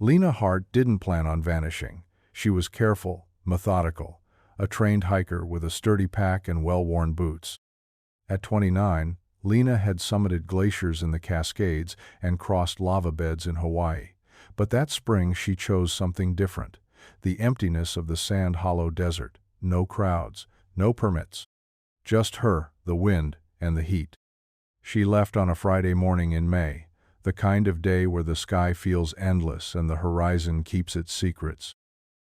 Lena Hart didn't plan on vanishing. She was careful, methodical, a trained hiker with a sturdy pack and well-worn boots. At 29, Lena had summited glaciers in the Cascades and crossed lava beds in Hawaii. But that spring she chose something different: the emptiness of the Sand Hollow Desert. No crowds, no permits. Just her, the wind, and the heat. She left on a Friday morning in May, the kind of day where the sky feels endless and the horizon keeps its secrets.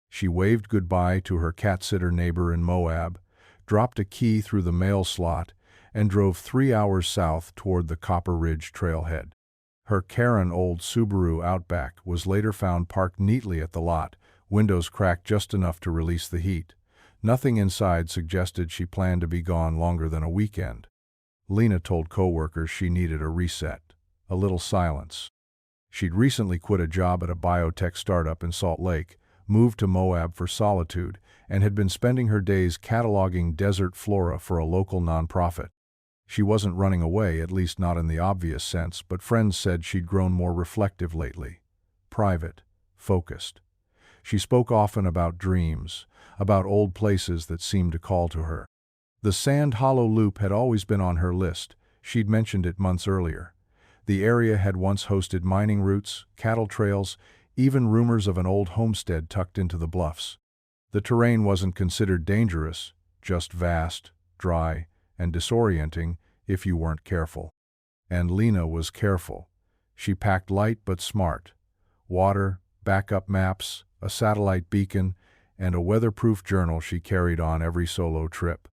She waved goodbye to her cat-sitter neighbor in Moab, dropped a key through the mail slot, and drove 3 hours south toward the Copper Ridge trailhead. Her Karen old Subaru Outback was later found parked neatly at the lot, windows cracked just enough to release the heat. Nothing inside suggested she planned to be gone longer than a weekend. Lena told coworkers she needed a reset, a little silence. She'd recently quit a job at a biotech startup in Salt Lake, moved to Moab for solitude, and had been spending her days cataloging desert flora for a local nonprofit. She wasn't running away, at least not in the obvious sense, but friends said she'd grown more reflective lately. Private, focused. She spoke often about dreams, about old places that seemed to call to her. The Sand Hollow Loop had always been on her list. She'd mentioned it months earlier. The area had once hosted mining routes, cattle trails, even rumors of an old homestead tucked into the bluffs. The terrain wasn't considered dangerous, just vast, dry, and disorienting if you weren't careful. And Lena was careful. She packed light but smart. Water, backup maps, a satellite beacon, and a weatherproof journal she carried on every solo trip.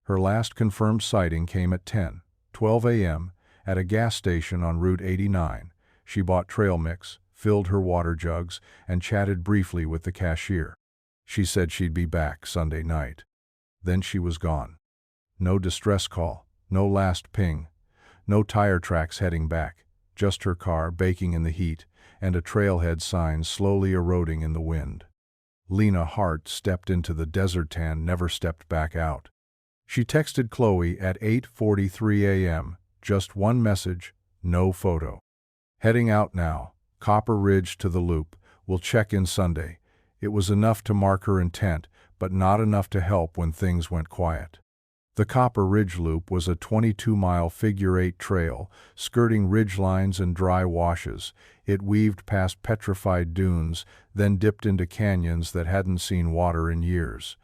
Her last confirmed sighting came at 10:12 a.m. at a gas station on Route 89. She bought trail mix, filled her water jugs, and chatted briefly with the cashier. She said she'd be back Sunday night. Then she was gone. No distress call, no last ping, no tire tracks heading back, just her car baking in the heat and a trailhead sign slowly eroding in the wind. Lena Hart stepped into the desert and never stepped back out. She texted Chloe at 8:43 a.m., just one message, no photo. Heading out now, Copper Ridge to the Loop, we'll check in Sunday. It was enough to mark her intent, but not enough to help when things went quiet. The Copper Ridge Loop was a 22-mile figure-8 trail, skirting ridgelines and dry washes. It weaved past petrified dunes, then dipped into canyons that hadn't seen water in years.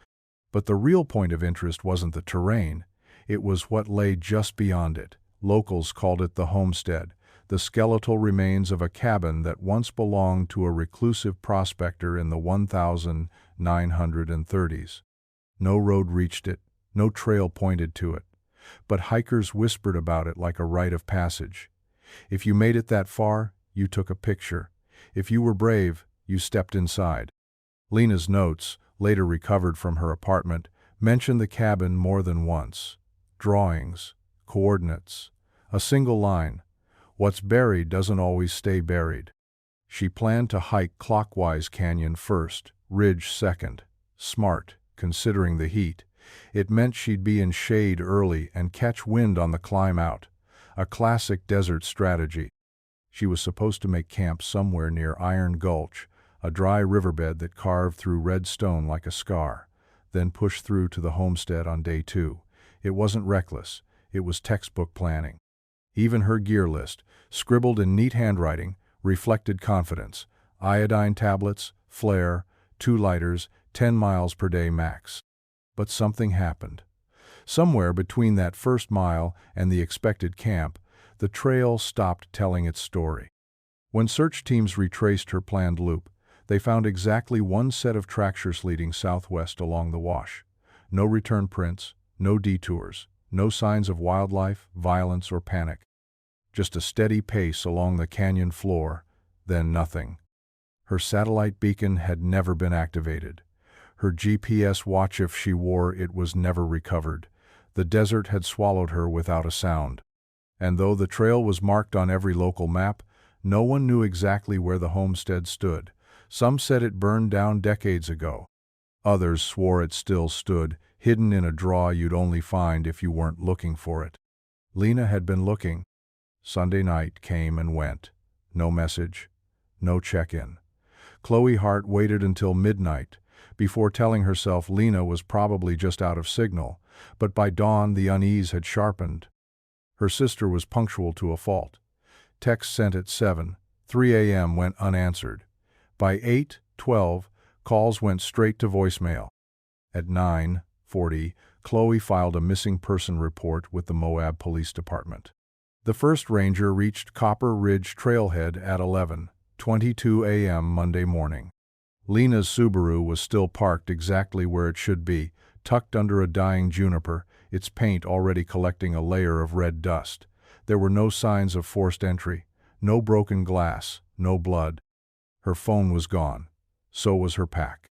But the real point of interest wasn't the terrain. It was what lay just beyond it. Locals called it the homestead, the skeletal remains of a cabin that once belonged to a reclusive prospector in the 1930s. No road reached it. No trail pointed to it, but hikers whispered about it like a rite of passage. If you made it that far, you took a picture. If you were brave, you stepped inside. Lena's notes, later recovered from her apartment, mentioned the cabin more than once. Drawings, coordinates, a single line. What's buried doesn't always stay buried. She planned to hike Clockwise Canyon first, Ridge second. Smart, considering the heat. It meant she'd be in shade early and catch wind on the climb out, a classic desert strategy. She was supposed to make camp somewhere near Iron Gulch, a dry riverbed that carved through red stone like a scar, then push through to the homestead on day 2. It wasn't reckless, it was textbook planning. Even her gear list, scribbled in neat handwriting, reflected confidence. Iodine tablets, flare, 2 lighters, 10 miles per day max. But something happened. Somewhere between that first mile and the expected camp, the trail stopped telling its story. When search teams retraced her planned loop, they found exactly one set of tracks leading southwest along the wash. No return prints, no detours, no signs of wildlife, violence, or panic. Just a steady pace along the canyon floor, then nothing. Her satellite beacon had never been activated. Her GPS watch, if she wore it, was never recovered. The desert had swallowed her without a sound. And though the trail was marked on every local map, no one knew exactly where the homestead stood. Some said it burned down decades ago. Others swore it still stood, hidden in a draw you'd only find if you weren't looking for it. Lena had been looking. Sunday night came and went. No message, no check-in. Chloe Hart waited until midnight before telling herself Lena was probably just out of signal, but by dawn the unease had sharpened. Her sister was punctual to a fault. Text sent at 7:03 a.m. went unanswered. By 8:12, calls went straight to voicemail. At 9:40, Chloe filed a missing person report with the Moab Police Department. The first ranger reached Copper Ridge Trailhead at 11:22 a.m. Monday morning. Lena's Subaru was still parked exactly where it should be, tucked under a dying juniper, its paint already collecting a layer of red dust. There were no signs of forced entry, no broken glass, no blood. Her phone was gone. So was her pack.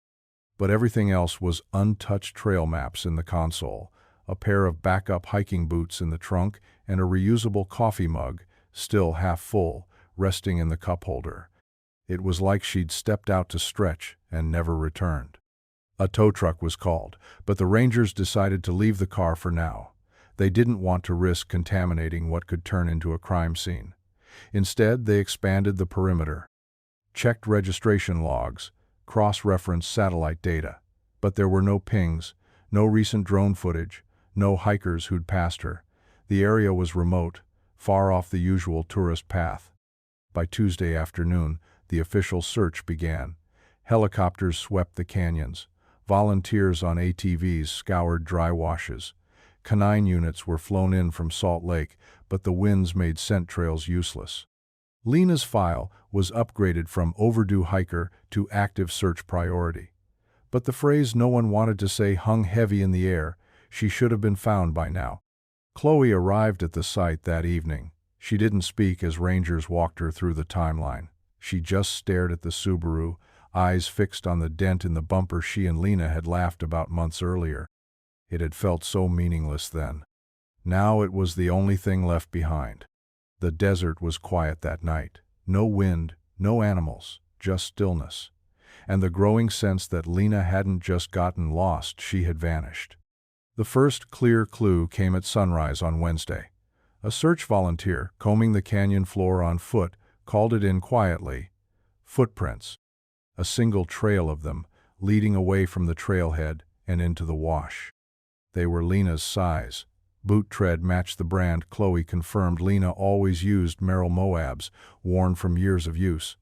But everything else was untouched: trail maps in the console, a pair of backup hiking boots in the trunk, and a reusable coffee mug, still half full, resting in the cup holder. It was like she'd stepped out to stretch and never returned. A tow truck was called, but the Rangers decided to leave the car for now. They didn't want to risk contaminating what could turn into a crime scene. Instead, they expanded the perimeter, checked registration logs, cross-referenced satellite data. But there were no pings, no recent drone footage, no hikers who'd passed her. The area was remote, far off the usual tourist path. By Tuesday afternoon, the official search began. Helicopters swept the canyons. Volunteers on ATVs scoured dry washes. Canine units were flown in from Salt Lake, but the winds made scent trails useless. Lena's file was upgraded from overdue hiker to active search priority. But the phrase no one wanted to say hung heavy in the air. She should have been found by now. Chloe arrived at the site that evening. She didn't speak as Rangers walked her through the timeline. She just stared at the Subaru, eyes fixed on the dent in the bumper she and Lena had laughed about months earlier. It had felt so meaningless then. Now it was the only thing left behind. The desert was quiet that night. No wind, no animals, just stillness. And the growing sense that Lena hadn't just gotten lost, she had vanished. The first clear clue came at sunrise on Wednesday. A search volunteer, combing the canyon floor on foot, called it in quietly. Footprints. A single trail of them, leading away from the trailhead and into the wash. They were Lena's size. Boot tread matched the brand. Chloe confirmed Lena always used Merrell Moabs, worn from years of use.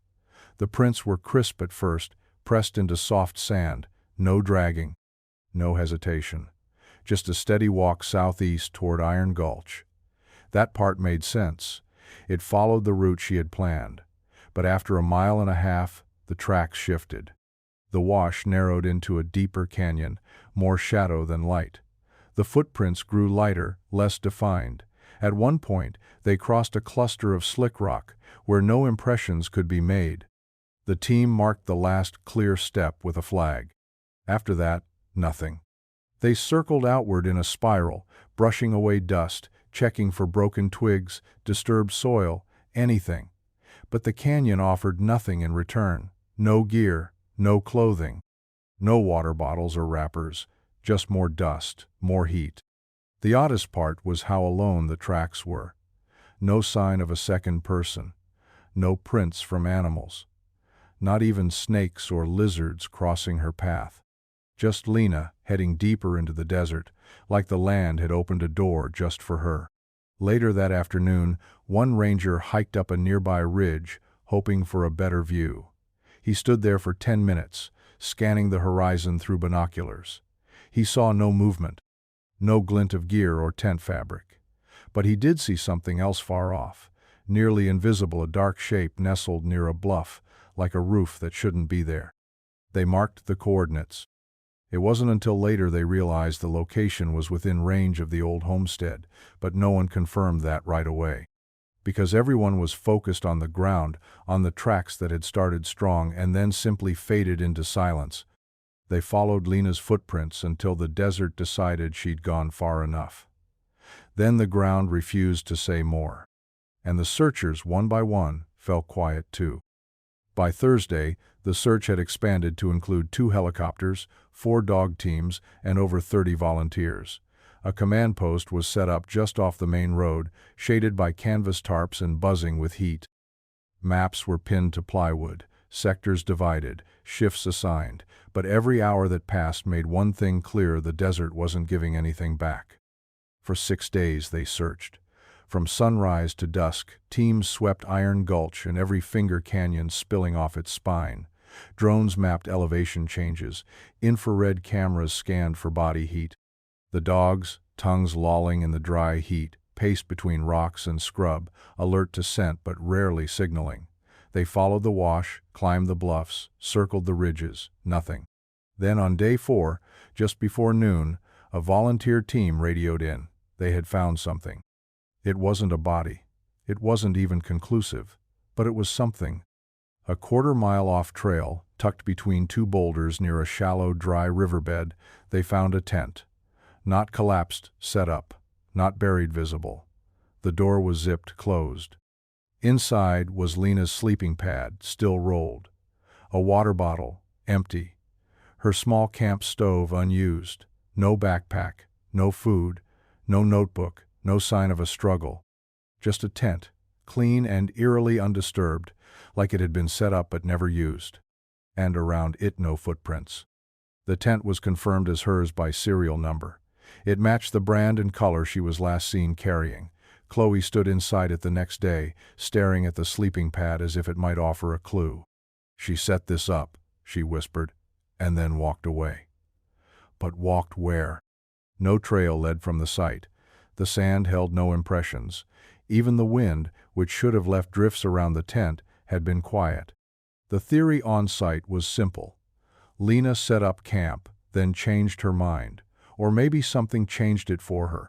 The prints were crisp at first, pressed into soft sand. No dragging, no hesitation. Just a steady walk southeast toward Iron Gulch. That part made sense. It followed the route she had planned. But after a mile and a half, the tracks shifted. The wash narrowed into a deeper canyon, more shadow than light. The footprints grew lighter, less defined. At one point, they crossed a cluster of slick rock, where no impressions could be made. The team marked the last clear step with a flag. After that, nothing. They circled outward in a spiral, brushing away dust, checking for broken twigs, disturbed soil, anything. But the canyon offered nothing in return. No gear, no clothing, no water bottles or wrappers, just more dust, more heat. The oddest part was how alone the tracks were. No sign of a second person, no prints from animals, not even snakes or lizards crossing her path. Just Lena, heading deeper into the desert, like the land had opened a door just for her. Later that afternoon, one ranger hiked up a nearby ridge, hoping for a better view. He stood there for 10 minutes, scanning the horizon through binoculars. He saw no movement, no glint of gear or tent fabric. But he did see something else far off, nearly invisible, a dark shape nestled near a bluff, like a roof that shouldn't be there. They marked the coordinates. It wasn't until later they realized the location was within range of the old homestead, but no one confirmed that right away. Because everyone was focused on the ground, on the tracks that had started strong and then simply faded into silence. They followed Lena's footprints until the desert decided she'd gone far enough. Then the ground refused to say more. And the searchers, one by one, fell quiet too. By Thursday, the search had expanded to include 2 helicopters, 4 dog teams, and over 30 volunteers. A command post was set up just off the main road, shaded by canvas tarps and buzzing with heat. Maps were pinned to plywood, sectors divided, shifts assigned, but every hour that passed made one thing clear: the desert wasn't giving anything back. For 6 days they searched. From sunrise to dusk, teams swept Iron Gulch and every finger canyon spilling off its spine. Drones mapped elevation changes. Infrared cameras scanned for body heat. The dogs, tongues lolling in the dry heat, paced between rocks and scrub, alert to scent but rarely signaling. They followed the wash, climbed the bluffs, circled the ridges. Nothing. Then on day 4, just before noon, a volunteer team radioed in. They had found something. It wasn't a body. It wasn't even conclusive. But it was something. A quarter-mile off trail, tucked between 2 boulders near a shallow, dry riverbed, they found a tent. Not collapsed, set up. Not buried visible. The door was zipped closed. Inside was Lena's sleeping pad, still rolled. A water bottle, empty. Her small camp stove unused. No backpack, no food, no notebook, no sign of a struggle. Just a tent, clean and eerily undisturbed, like it had been set up but never used. And around it no footprints. The tent was confirmed as hers by serial number. It matched the brand and color she was last seen carrying. Chloe stood inside it the next day, staring at the sleeping pad as if it might offer a clue. "She set this up," she whispered, and then walked away. But walked where? No trail led from the site. The sand held no impressions. Even the wind, which should have left drifts around the tent, had been quiet. The theory on site was simple. Lena set up camp, then changed her mind. Or maybe something changed it for her.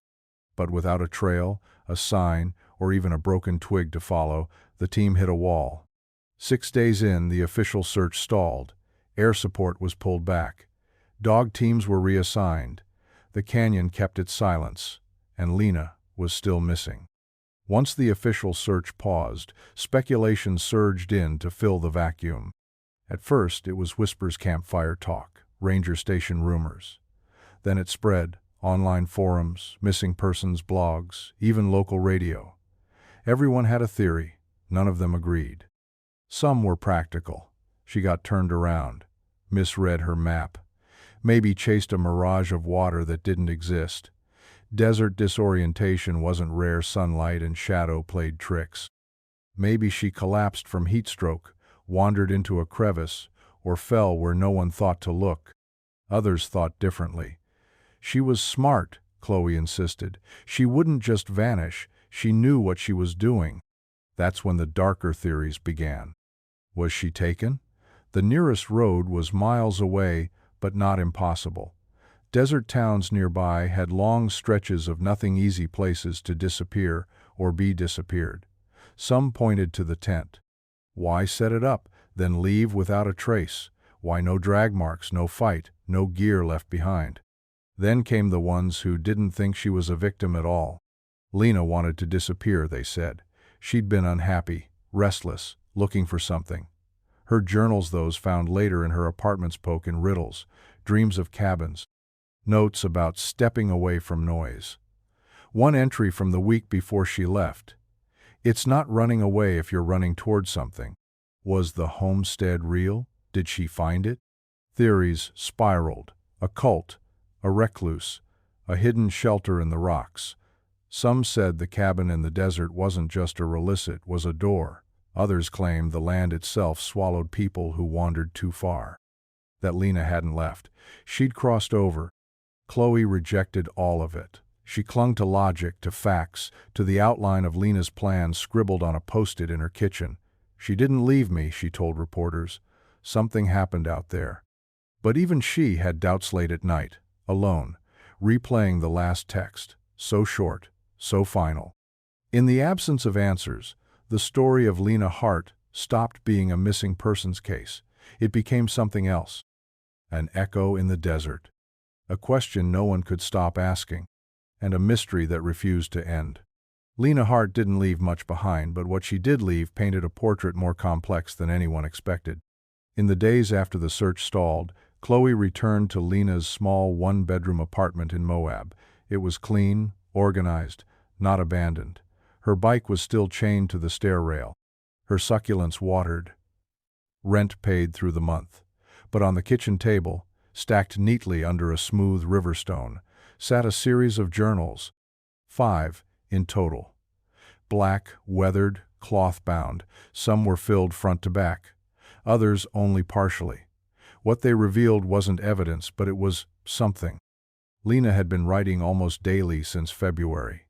But without a trail, a sign, or even a broken twig to follow, the team hit a wall. 6 days in, the official search stalled. Air support was pulled back. Dog teams were reassigned. The canyon kept its silence, and Lena was still missing. Once the official search paused, speculation surged in to fill the vacuum. At first, it was whispers, campfire talk, ranger station rumors. Then it spread, online forums, missing persons blogs, even local radio. Everyone had a theory, none of them agreed. Some were practical. She got turned around, misread her map, maybe chased a mirage of water that didn't exist. Desert disorientation wasn't rare, sunlight and shadow played tricks. Maybe she collapsed from heat stroke, wandered into a crevice, or fell where no one thought to look. Others thought differently. She was smart, Chloe insisted. She wouldn't just vanish, she knew what she was doing. That's when the darker theories began. Was she taken? The nearest road was miles away, but not impossible. Desert towns nearby had long stretches of nothing, easy places to disappear or be disappeared. Some pointed to the tent. Why set it up, then leave without a trace? Why no drag marks, no fight, no gear left behind? Then came the ones who didn't think she was a victim at all. Lena wanted to disappear, they said. She'd been unhappy, restless, looking for something. Her journals, those found later in her apartment, spoke in riddles, dreams of cabins, notes about stepping away from noise. One entry from the week before she left. "It's not running away if you're running towards something." Was the homestead real? Did she find it? Theories spiraled. A cult, a recluse, a hidden shelter in the rocks. Some said the cabin in the desert wasn't just a relic, it was a door. Others claimed the land itself swallowed people who wandered too far. That Lena hadn't left. She'd crossed over. Chloe rejected all of it. She clung to logic, to facts, to the outline of Lena's plan scribbled on a post-it in her kitchen. "She didn't leave me," she told reporters. "Something happened out there." But even she had doubts late at night, alone, replaying the last text, so short, so final. In the absence of answers, the story of Lena Hart stopped being a missing persons case. It became something else. An echo in the desert. A question no one could stop asking. And a mystery that refused to end. Lena Hart didn't leave much behind, but what she did leave painted a portrait more complex than anyone expected. In the days after the search stalled, Chloe returned to Lena's small one-bedroom apartment in Moab. It was clean, organized, not abandoned. Her bike was still chained to the stair rail. Her succulents watered. rent paid through the month. But on the kitchen table, stacked neatly under a smooth river stone, sat a series of journals. 5 in total. Black, weathered, cloth-bound. Some were filled front to back. Others only partially. What they revealed wasn't evidence, but it was something. Lena had been writing almost daily since February.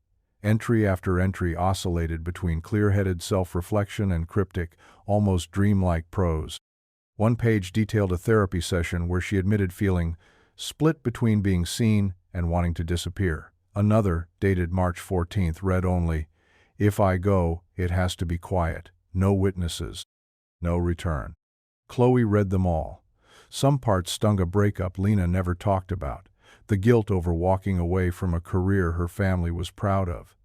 Entry after entry oscillated between clear-headed self-reflection and cryptic, almost dreamlike prose. One page detailed a therapy session where she admitted feeling split between being seen and wanting to disappear. Another, dated March 14th, read only, "If I go, it has to be quiet. No witnesses. No return." Chloe read them all. Some parts stung a breakup Lena never talked about, the guilt over walking away from a career her family was proud of.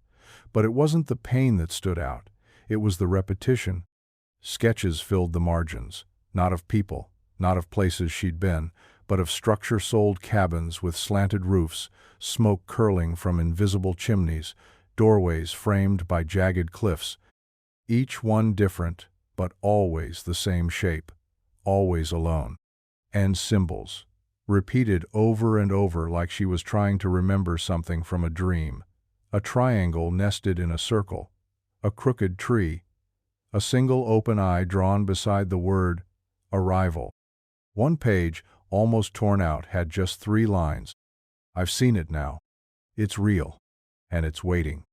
But it wasn't the pain that stood out. It was the repetition. Sketches filled the margins, not of people, not of places she'd been, but of structure-sold cabins with slanted roofs, smoke curling from invisible chimneys, doorways framed by jagged cliffs, each one different, but always the same shape, always alone. And symbols, repeated over and over like she was trying to remember something from a dream. A triangle nested in a circle, a crooked tree, a single open eye drawn beside the word arrival. One page, almost torn out, had just 3 lines. "I've seen it now. It's real. And it's waiting."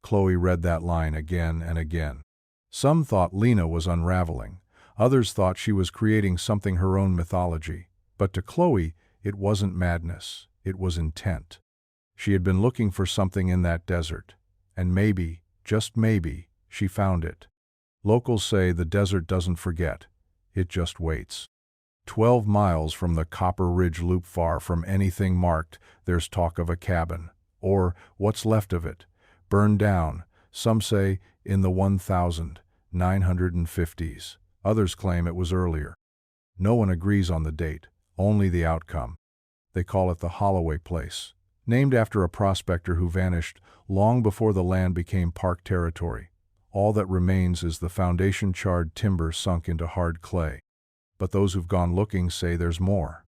Chloe read that line again and again. Some thought Lena was unraveling. Others thought she was creating something her own mythology. But to Chloe, it wasn't madness. It was intent. She had been looking for something in that desert. And maybe, just maybe, she found it. Locals say the desert doesn't forget. It just waits. 12 miles from the Copper Ridge Loop, far from anything marked, there's talk of a cabin. Or, what's left of it. Burned down, some say, in the 1950s. Others claim it was earlier. No one agrees on the date, only the outcome. They call it the Holloway Place, named after a prospector who vanished long before the land became park territory. All that remains is the foundation-charred timber sunk into hard clay. But those who've gone looking say there's more.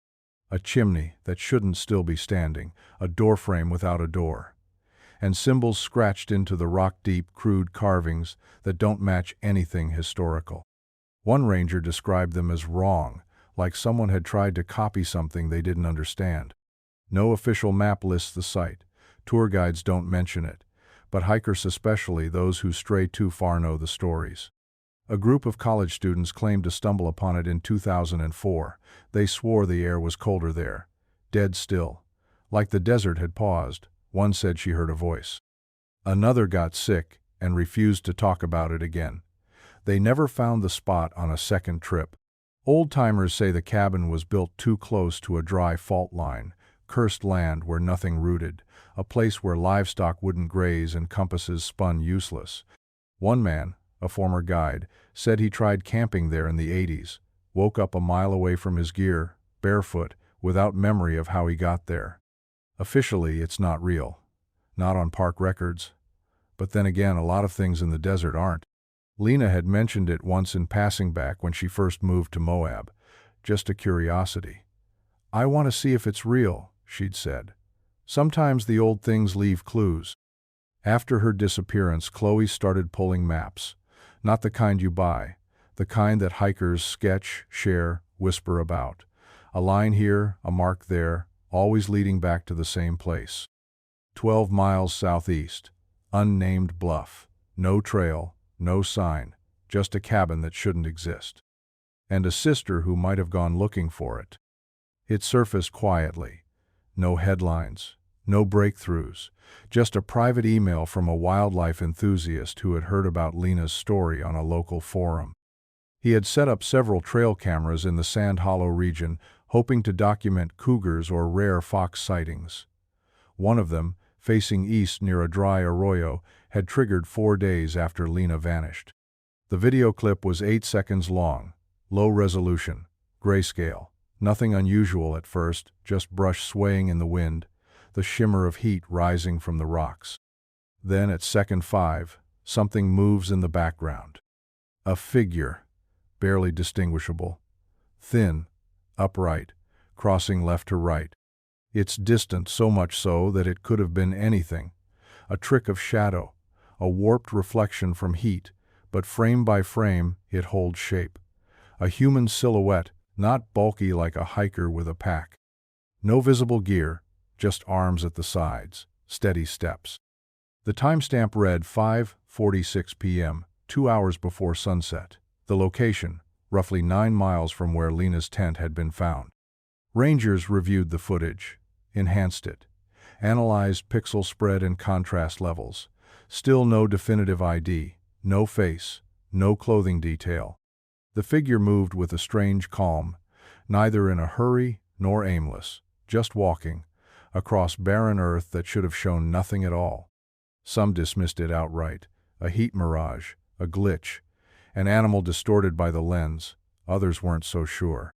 A chimney that shouldn't still be standing, a doorframe without a door, and symbols scratched into the rock-deep, crude carvings that don't match anything historical. One ranger described them as wrong, like someone had tried to copy something they didn't understand. No official map lists the site. Tour guides don't mention it. But hikers, especially those who stray too far, know the stories. A group of college students claimed to stumble upon it in 2004. They swore the air was colder there. Dead still. Like the desert had paused. One said she heard a voice. Another got sick and refused to talk about it again. They never found the spot on a second trip. Old-timers say the cabin was built too close to a dry fault line, cursed land where nothing rooted, a place where livestock wouldn't graze and compasses spun useless. One man, a former guide, said he tried camping there in the 80s, woke up a mile away from his gear, barefoot, without memory of how he got there. Officially, it's not real. Not on park records. But then again, a lot of things in the desert aren't. Lena had mentioned it once in passing back when she first moved to Moab. Just a curiosity. "I want to see if it's real," she'd said. Sometimes the old things leave clues. After her disappearance, Chloe started pulling maps. Not the kind you buy. The kind that hikers sketch, share, whisper about. A line here, a mark there, always leading back to the same place. 12 miles southeast. Unnamed bluff. No trail, no sign. Just a cabin that shouldn't exist. And a sister who might have gone looking for it. It surfaced quietly. No headlines. No breakthroughs. Just a private email from a wildlife enthusiast who had heard about Lena's story on a local forum. He had set up several trail cameras in the Sand Hollow region, hoping to document cougars or rare fox sightings. One of them, facing east near a dry arroyo, had triggered 4 days after Lena vanished. The video clip was 8 seconds long, low resolution, grayscale. Nothing unusual at first, just brush swaying in the wind, the shimmer of heat rising from the rocks. Then at second 5, something moves in the background. A figure, barely distinguishable. Thin, upright, crossing left to right. It's distant, so much so that it could have been anything. A trick of shadow, a warped reflection from heat, but frame by frame it holds shape. A human silhouette, not bulky like a hiker with a pack. No visible gear, just arms at the sides, steady steps. The timestamp read 5:46 p.m., 2 hours before sunset. The location, roughly 9 miles from where Lena's tent had been found. Rangers reviewed the footage, enhanced it, analyzed pixel spread and contrast levels. Still no definitive ID, no face, no clothing detail. The figure moved with a strange calm, neither in a hurry nor aimless, just walking, across barren earth that should have shown nothing at all. Some dismissed it outright, a heat mirage, a glitch, an animal distorted by the lens. Others weren't so sure.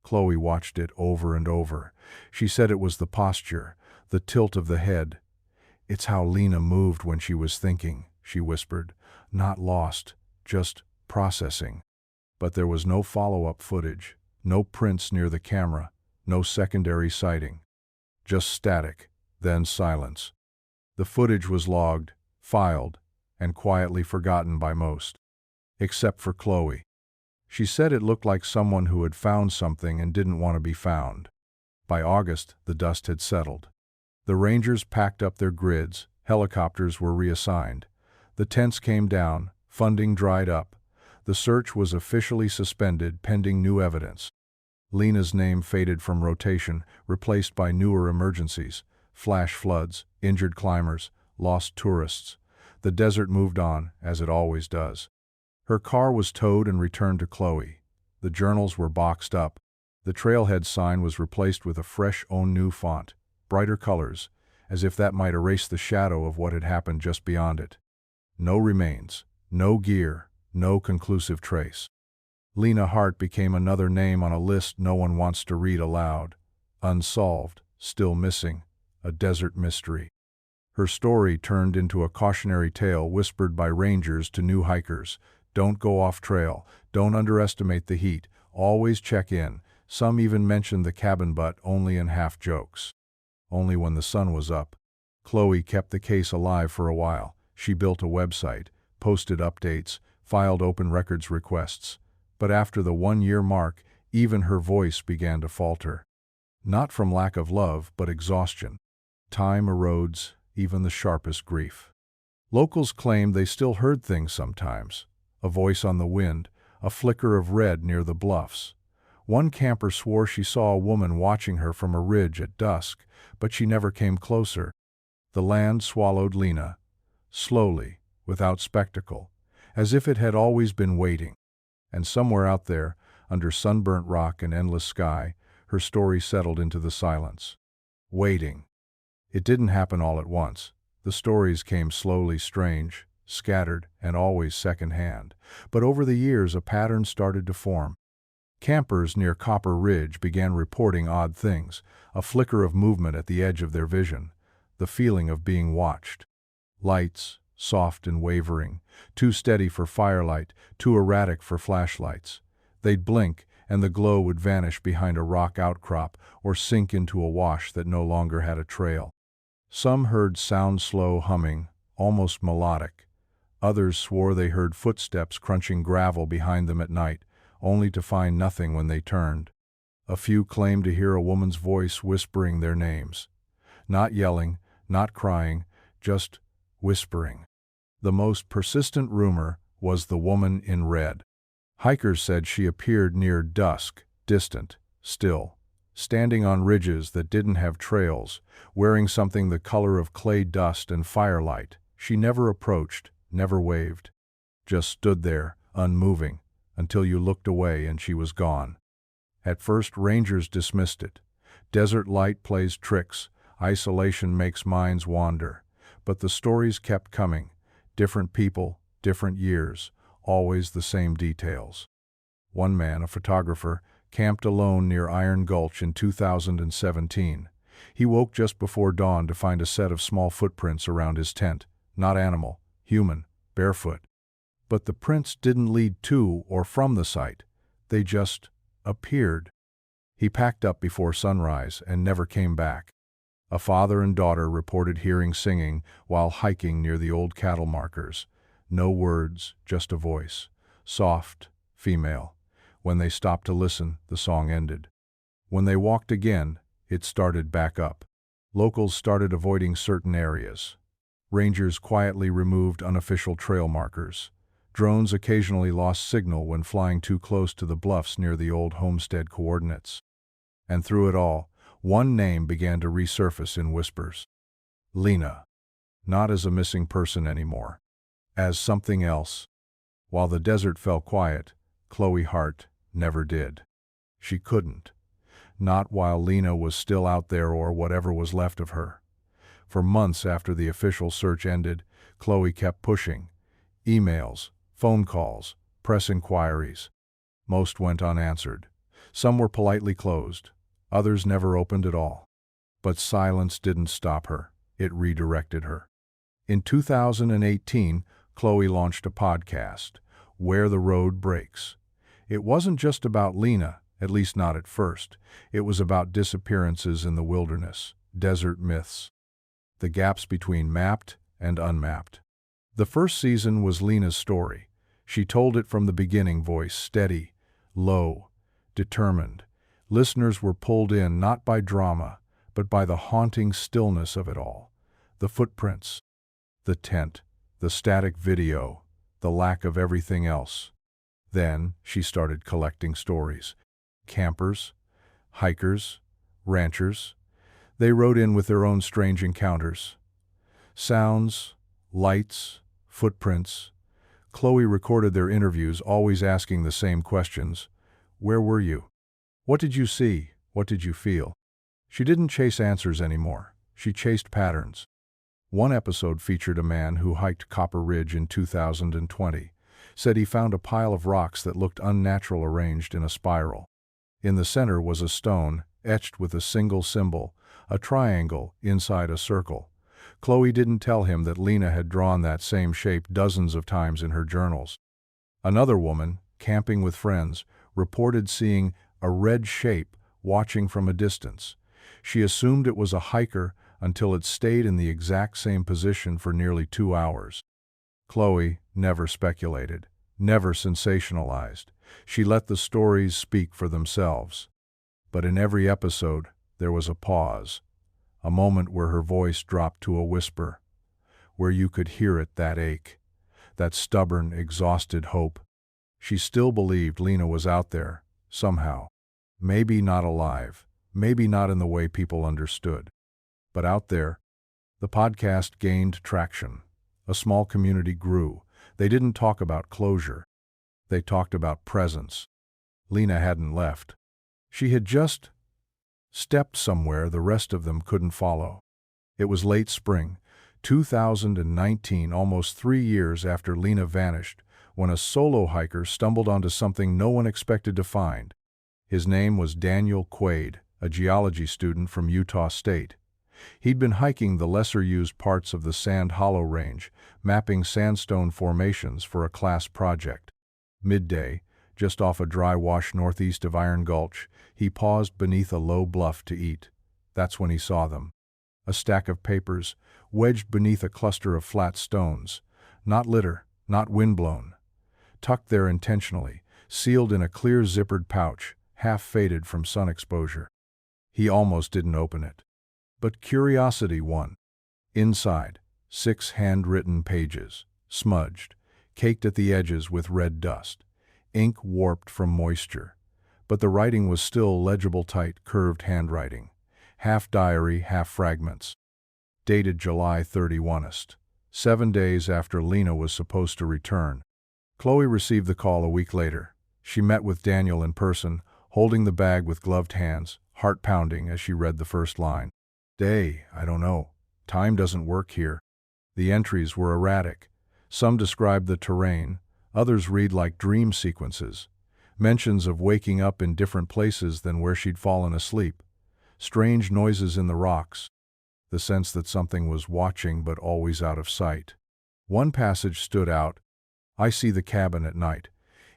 Chloe watched it over and over. She said it was the posture, the tilt of the head. "It's how Lena moved when she was thinking," she whispered. "Not lost, just processing." But there was no follow-up footage, no prints near the camera, no secondary sighting. Just static, then silence. The footage was logged, filed, and quietly forgotten by most. Except for Chloe. She said it looked like someone who had found something and didn't want to be found. By August, the dust had settled. The Rangers packed up their grids, helicopters were reassigned. The tents came down, funding dried up. The search was officially suspended pending new evidence. Lena's name faded from rotation, replaced by newer emergencies, flash floods, injured climbers, lost tourists. The desert moved on, as it always does. Her car was towed and returned to Chloe. The journals were boxed up. The trailhead sign was replaced with a fresh new font, brighter colors, as if that might erase the shadow of what had happened just beyond it. No remains, no gear, no conclusive trace. Lena Hart became another name on a list no one wants to read aloud. Unsolved, still missing, a desert mystery. Her story turned into a cautionary tale whispered by rangers to new hikers. Don't go off trail, don't underestimate the heat, always check in. Some even mentioned the cabin butt only in half jokes. Only when the sun was up. Chloe kept the case alive for a while. She built a website, posted updates, filed open records requests. But after the 1-year mark, even her voice began to falter. Not from lack of love, but exhaustion. Time erodes even the sharpest grief. Locals claimed they still heard things sometimes. A voice on the wind, a flicker of red near the bluffs. One camper swore she saw a woman watching her from a ridge at dusk, but she never came closer. The land swallowed Lena, slowly, without spectacle, as if it had always been waiting. And somewhere out there, under sunburnt rock and endless sky, her story settled into the silence. Waiting. It didn't happen all at once. The stories came slowly, strange, scattered, and always second-hand. But over the years a pattern started to form. Campers near Copper Ridge began reporting odd things, a flicker of movement at the edge of their vision, the feeling of being watched. Lights, soft and wavering, too steady for firelight, too erratic for flashlights. They'd blink, and the glow would vanish behind a rock outcrop or sink into a wash that no longer had a trail. Some heard sound slow humming, almost melodic. Others swore they heard footsteps crunching gravel behind them at night, only to find nothing when they turned. A few claimed to hear a woman's voice whispering their names. Not yelling, not crying, just whispering. The most persistent rumor was the woman in red. Hikers said she appeared near dusk, distant, still, standing on ridges that didn't have trails, wearing something the color of clay dust and firelight. She never approached, never waved. Just stood there, unmoving, until you looked away and she was gone. At first rangers dismissed it. Desert light plays tricks, isolation makes minds wander. But the stories kept coming. Different people, different years, always the same details. One man, a photographer, camped alone near Iron Gulch in 2017. He woke just before dawn to find a set of small footprints around his tent, not animal, human, barefoot. But the prints didn't lead to or from the site. They just appeared. He packed up before sunrise and never came back. A father and daughter reported hearing singing while hiking near the old cattle markers. No words, just a voice. Soft, female. When they stopped to listen, the song ended. When they walked again, it started back up. Locals started avoiding certain areas. Rangers quietly removed unofficial trail markers. Drones occasionally lost signal when flying too close to the bluffs near the old homestead coordinates. And through it all, one name began to resurface in whispers. Lena. Not as a missing person anymore. As something else. While the desert fell quiet, Chloe Hart never did. She couldn't. Not while Lena was still out there or whatever was left of her. For months after the official search ended, Chloe kept pushing. Emails, phone calls, press inquiries. Most went unanswered. Some were politely closed. Others never opened at all. But silence didn't stop her. It redirected her. In 2018, Chloe launched a podcast, Where the Road Breaks. It wasn't just about Lena, at least not at first. It was about disappearances in the wilderness, desert myths, the gaps between mapped and unmapped. The first season was Lena's story. She told it from the beginning, voice steady, low, determined. Listeners were pulled in not by drama, but by the haunting stillness of it all. The footprints, the tent, the static video, the lack of everything else. Then she started collecting stories. Campers, hikers, ranchers. They wrote in with their own strange encounters. Sounds, lights, footprints. Chloe recorded their interviews, always asking the same questions. Where were you? What did you see? What did you feel? She didn't chase answers anymore. She chased patterns. One episode featured a man who hiked Copper Ridge in 2020. Said he found a pile of rocks that looked unnatural arranged in a spiral. In the center was a stone, etched with a single symbol, a triangle inside a circle. Chloe didn't tell him that Lena had drawn that same shape dozens of times in her journals. Another woman, camping with friends, reported seeing a red shape watching from a distance. She assumed it was a hiker until it stayed in the exact same position for nearly 2 hours. Chloe never speculated, never sensationalized. She let the stories speak for themselves. But in every episode, there was a pause, a moment where her voice dropped to a whisper, where you could hear it, that ache, that stubborn, exhausted hope. She still believed Lena was out there, somehow. Maybe not alive, maybe not in the way people understood. But out there, the podcast gained traction. A small community grew. They didn't talk about closure. They talked about presence. Lena hadn't left. She had just stepped somewhere the rest of them couldn't follow. It was late spring, 2019, almost 3 years after Lena vanished, when a solo hiker stumbled onto something no one expected to find. His name was Daniel Quaid, a geology student from Utah State. He'd been hiking the lesser-used parts of the Sand Hollow Range, mapping sandstone formations for a class project. Midday, just off a dry wash northeast of Iron Gulch, he paused beneath a low bluff to eat. That's when he saw them. A stack of papers, wedged beneath a cluster of flat stones. Not litter, not windblown. Tucked there intentionally, sealed in a clear zippered pouch, half faded from sun exposure. He almost didn't open it. But curiosity won. Inside, 6 handwritten pages, smudged, caked at the edges with red dust, ink warped from moisture. But the writing was still legible, tight, curved handwriting, half diary, half fragments. Dated July 31st, 7 days after Lena was supposed to return. Chloe received the call a week later. She met with Daniel in person, holding the bag with gloved hands, heart pounding as she read the first line. I don't know. Time doesn't work here. The entries were erratic. Some described the terrain, others read like dream sequences. Mentions of waking up in different places than where she'd fallen asleep. Strange noises in the rocks. The sense that something was watching but always out of sight. One passage stood out. I see the cabin at night.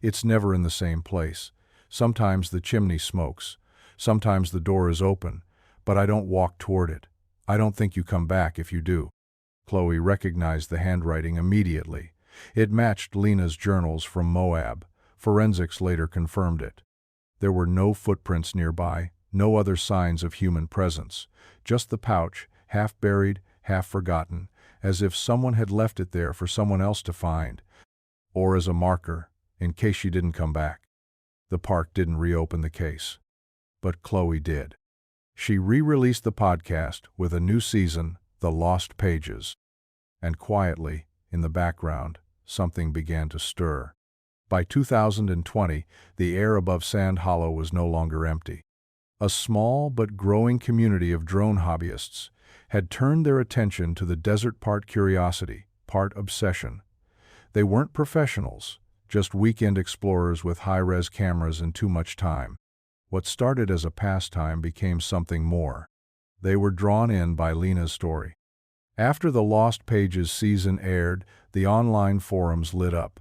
It's never in the same place. Sometimes the chimney smokes. Sometimes the door is open, but I don't walk toward it. I don't think you come back if you do." Chloe recognized the handwriting immediately. It matched Lena's journals from Moab. Forensics later confirmed it. There were no footprints nearby, no other signs of human presence. Just the pouch, half buried, half forgotten, as if someone had left it there for someone else to find, or as a marker, in case she didn't come back. The park didn't reopen the case. But Chloe did. She re-released the podcast with a new season, The Lost Pages. And quietly, in the background, something began to stir. By 2020, the air above Sand Hollow was no longer empty. A small but growing community of drone hobbyists had turned their attention to the desert, part curiosity, part obsession. They weren't professionals, just weekend explorers with high-res cameras and too much time. What started as a pastime became something more. They were drawn in by Lena's story. After the Lost Pages season aired, the online forums lit up.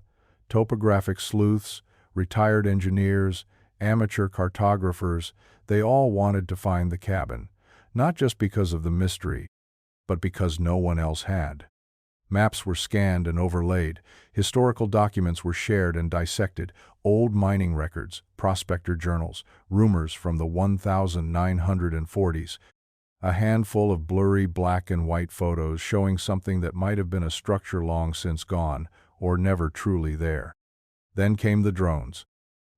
Topographic sleuths, retired engineers, amateur cartographers, they all wanted to find the cabin, not just because of the mystery, but because no one else had. Maps were scanned and overlaid, historical documents were shared and dissected, old mining records, prospector journals, rumors from the 1940s, a handful of blurry black and white photos showing something that might have been a structure long since gone, or never truly there. Then came the drones.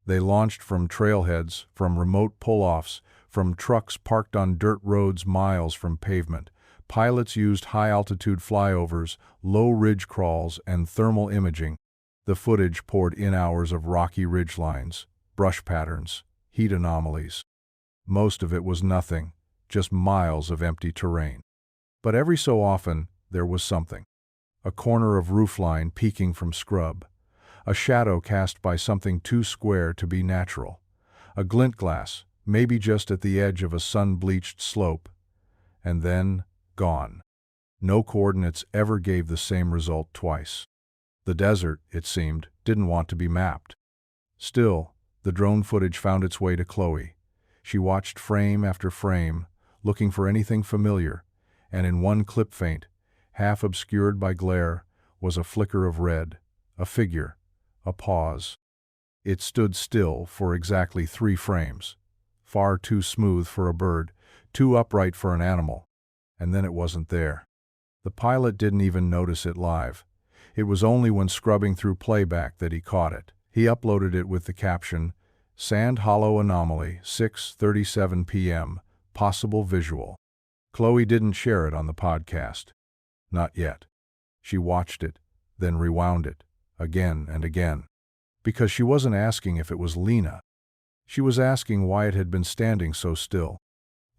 They launched from trailheads, from remote pull-offs, from trucks parked on dirt roads miles from pavement. Pilots used high-altitude flyovers, low ridge crawls, and thermal imaging. The footage poured in hours of rocky ridgelines, brush patterns, heat anomalies. Most of it was nothing, just miles of empty terrain. But every so often, there was something. A corner of roofline peeking from scrub. A shadow cast by something too square to be natural. A glint glass, maybe just at the edge of a sun-bleached slope. And then, gone. No coordinates ever gave the same result twice. The desert, it seemed, didn't want to be mapped. Still, the drone footage found its way to Chloe. She watched frame after frame, looking for anything familiar, and in one clip faint, half obscured by glare, was a flicker of red, a figure, a pause. It stood still for exactly 3 frames, far too smooth for a bird, too upright for an animal, and then it wasn't there. The pilot didn't even notice it live. It was only when scrubbing through playback that he caught it. He uploaded it with the caption, "Sand Hollow Anomaly, 6:37 p.m., possible visual." Chloe didn't share it on the podcast. Not yet. She watched it, then rewound it, again and again. Because she wasn't asking if it was Lena. She was asking why it had been standing so still.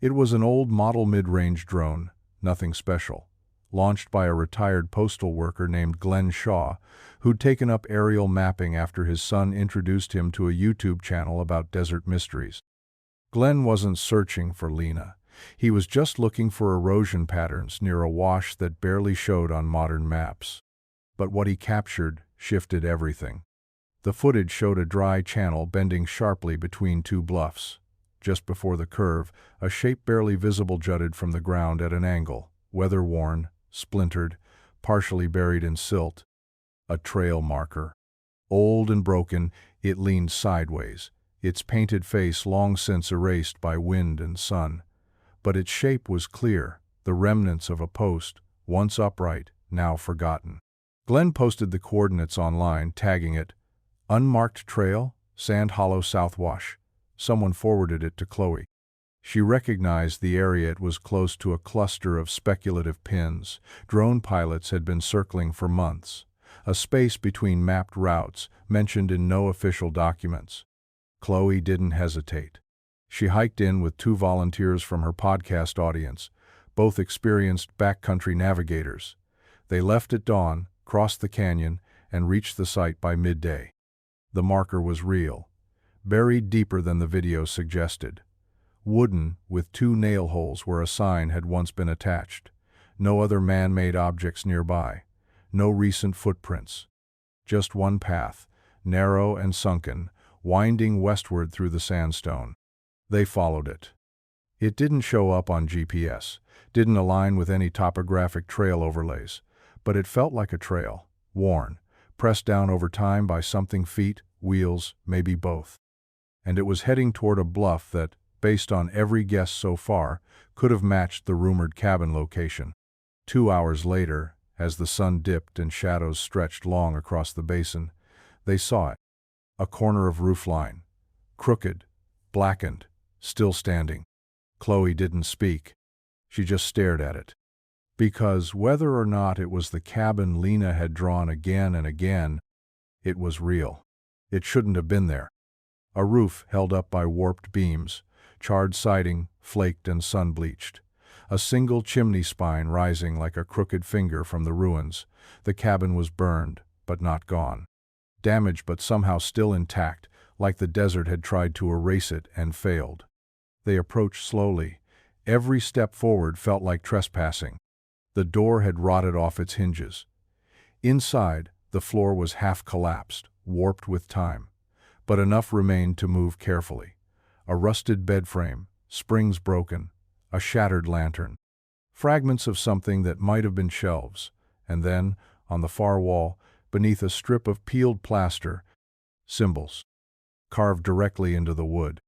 It was an old model mid-range drone, nothing special, launched by a retired postal worker named Glenn Shaw, who'd taken up aerial mapping after his son introduced him to a YouTube channel about desert mysteries. Glenn wasn't searching for Lena. He was just looking for erosion patterns near a wash that barely showed on modern maps. But what he captured shifted everything. The footage showed a dry channel bending sharply between 2 bluffs. Just before the curve, a shape barely visible jutted from the ground at an angle, weather-worn, splintered, partially buried in silt. A trail marker. Old and broken, it leaned sideways, its painted face long since erased by wind and sun. But its shape was clear, the remnants of a post, once upright, now forgotten. Glenn posted the coordinates online, tagging it, "Unmarked Trail, Sand Hollow South Wash." Someone forwarded it to Chloe. She recognized the area. It was close to a cluster of speculative pins. Drone pilots had been circling for months. A space between mapped routes, mentioned in no official documents. Chloe didn't hesitate. She hiked in with 2 volunteers from her podcast audience, both experienced backcountry navigators. They left at dawn, crossed the canyon, and reached the site by midday. The marker was real, buried deeper than the video suggested. Wooden, with 2 nail holes where a sign had once been attached. No other man-made objects nearby. No recent footprints. Just one path, narrow and sunken, winding westward through the sandstone. They followed it. It didn't show up on GPS, didn't align with any topographic trail overlays, but it felt like a trail, worn, pressed down over time by something, feet, wheels, maybe both. And it was heading toward a bluff that, based on every guess so far, could have matched the rumored cabin location. 2 hours later, as the sun dipped and shadows stretched long across the basin, they saw it. A corner of roofline. Crooked, blackened, still standing. Chloe didn't speak. She just stared at it. Because whether or not it was the cabin Lena had drawn again and again, it was real. It shouldn't have been there. A roof held up by warped beams, charred siding, flaked and sun-bleached. A single chimney spine rising like a crooked finger from the ruins. The cabin was burned, but not gone. Damaged but somehow still intact, like the desert had tried to erase it and failed. They approached slowly. Every step forward felt like trespassing. The door had rotted off its hinges. Inside, the floor was half collapsed, warped with time. But enough remained to move carefully. A rusted bed frame, springs broken, a shattered lantern. Fragments of something that might have been shelves. And then, on the far wall, beneath a strip of peeled plaster, symbols. Carved directly into the wood.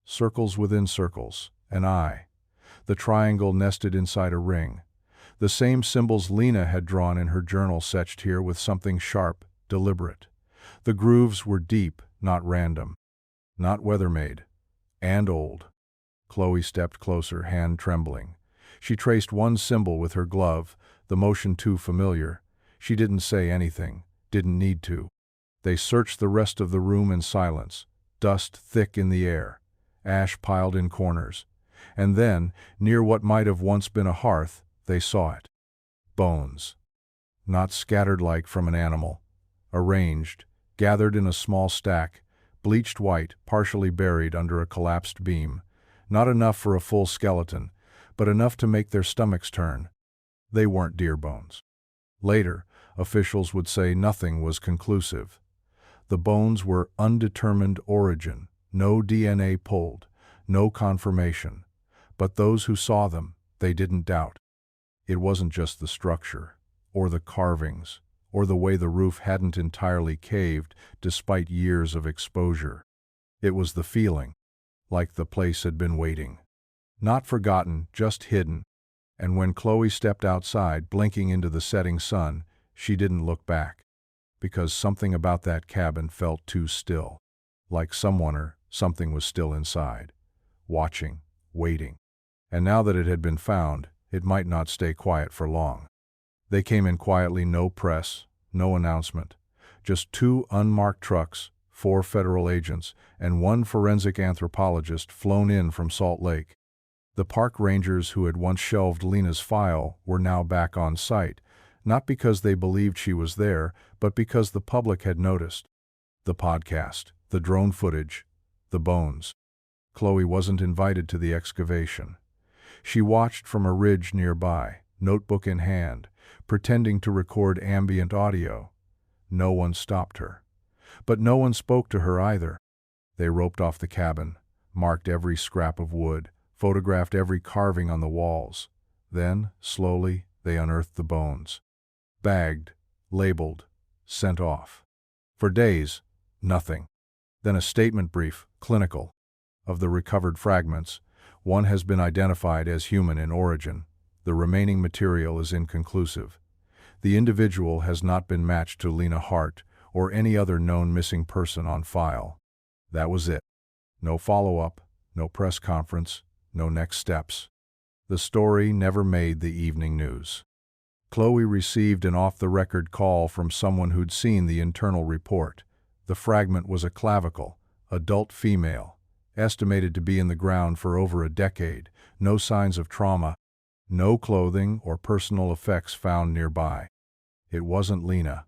Circles within circles, an eye. The triangle nested inside a ring. The same symbols Lena had drawn in her journal, etched here with something sharp, deliberate. The grooves were deep, not random. Not weather-made. And old. Chloe stepped closer, hand trembling. She traced one symbol with her glove, the motion too familiar. She didn't say anything, didn't need to. They searched the rest of the room in silence, dust thick in the air, ash piled in corners. And then, near what might have once been a hearth, they saw it. Bones. Not scattered like from an animal. Arranged, gathered in a small stack, bleached white, partially buried under a collapsed beam. Not enough for a full skeleton, but enough to make their stomachs turn. They weren't deer bones. Later, officials would say nothing was conclusive. The bones were undetermined origin, no DNA pulled, no confirmation. But those who saw them, they didn't doubt. It wasn't just the structure, or the carvings, or the way the roof hadn't entirely caved despite years of exposure. It was the feeling, like the place had been waiting. Not forgotten, just hidden. And when Chloe stepped outside, blinking into the setting sun, she didn't look back. Because something about that cabin felt too still. Like someone or something was still inside. Watching, waiting. And now that it had been found, it might not stay quiet for long. They came in quietly, no press, no announcement. Just 2 unmarked trucks, 4 federal agents, and 1 forensic anthropologist flown in from Salt Lake. The park rangers who had once shelved Lena's file were now back on site, not because they believed she was there, but because the public had noticed. The podcast, the drone footage, the bones. Chloe wasn't invited to the excavation. She watched from a ridge nearby, notebook in hand, pretending to record ambient audio. No one stopped her. But no one spoke to her either. They roped off the cabin, marked every scrap of wood, photographed every carving on the walls. Then, slowly, they unearthed the bones. Bagged, labeled, sent off. For days, nothing. Then a statement, brief, clinical. Of the recovered fragments, one has been identified as human in origin. The remaining material is inconclusive. The individual has not been matched to Lena Hart or any other known missing person on file. That was it. No follow-up, no press conference, no next steps. The story never made the evening news. Chloe received an off-the-record call from someone who'd seen the internal report. The fragment was a clavicle, adult female, estimated to be in the ground for over a decade, no signs of trauma, no clothing or personal effects found nearby. It wasn't Lena.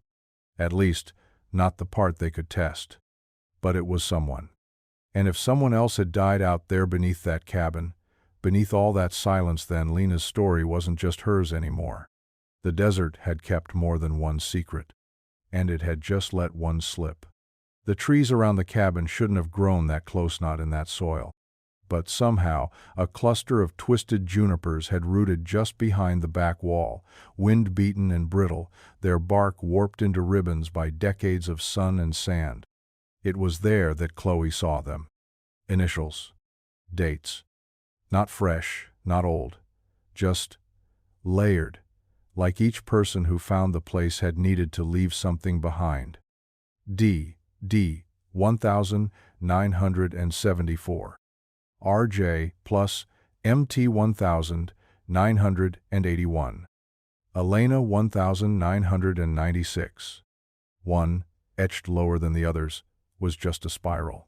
At least, not the part they could test. But it was someone. And if someone else had died out there beneath that cabin, beneath all that silence, then Lena's story wasn't just hers anymore. The desert had kept more than one secret. and it had just let one slip. The trees around the cabin shouldn't have grown that close, not in that soil. But somehow, a cluster of twisted junipers had rooted just behind the back wall, wind-beaten and brittle, their bark warped into ribbons by decades of sun and sand. It was there that Chloe saw them. Initials. Dates. Not fresh, not old. Just layered, like each person who found the place had needed to leave something behind. D. 1974. RJ plus MT 1981. Elena 1996. One, etched lower than the others, was just a spiral.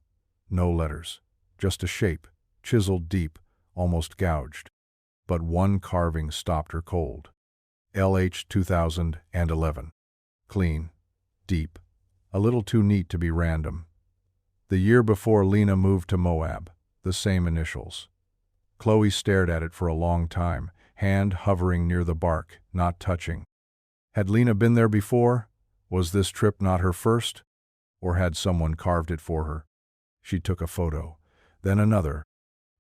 No letters, just a shape, chiseled deep, almost gouged. But one carving stopped her cold. LH 2011. Clean, deep, a little too neat to be random. The year before Lena moved to Moab, the same initials. Chloe stared at it for a long time, hand hovering near the bark, not touching. Had Lena been there before? Was this trip not her first? Or had someone carved it for her? She took a photo, then another.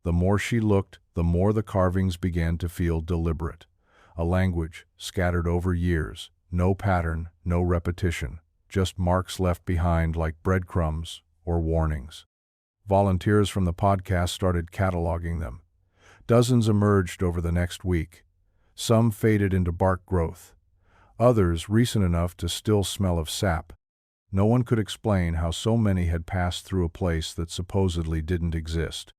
The more she looked, the more the carvings began to feel deliberate. A language scattered over years, no pattern, no repetition, just marks left behind like breadcrumbs or warnings. Volunteers from the podcast started cataloging them. Dozens emerged over the next week. Some faded into bark growth. Others recent enough to still smell of sap. No one could explain how so many had passed through a place that supposedly didn't exist.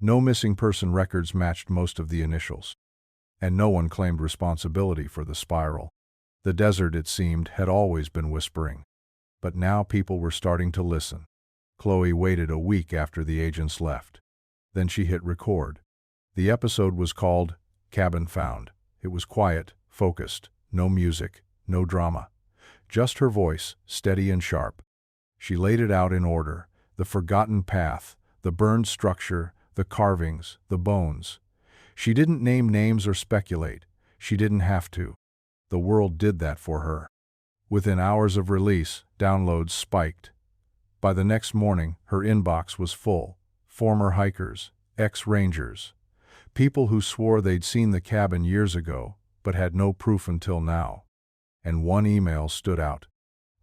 No missing person records matched most of the initials. And no one claimed responsibility for the spiral. The desert, it seemed, had always been whispering. But now people were starting to listen. Chloe waited a week after the agents left. Then she hit record. The episode was called Cabin Found. It was quiet, focused, no music, no drama. Just her voice, steady and sharp. She laid it out in order: the forgotten path, the burned structure, the carvings, the bones. She didn't name names or speculate. She didn't have to. The world did that for her. Within hours of release, downloads spiked. By the next morning, her inbox was full. Former hikers, ex-rangers, people who swore they'd seen the cabin years ago, but had no proof until now. And one email stood out.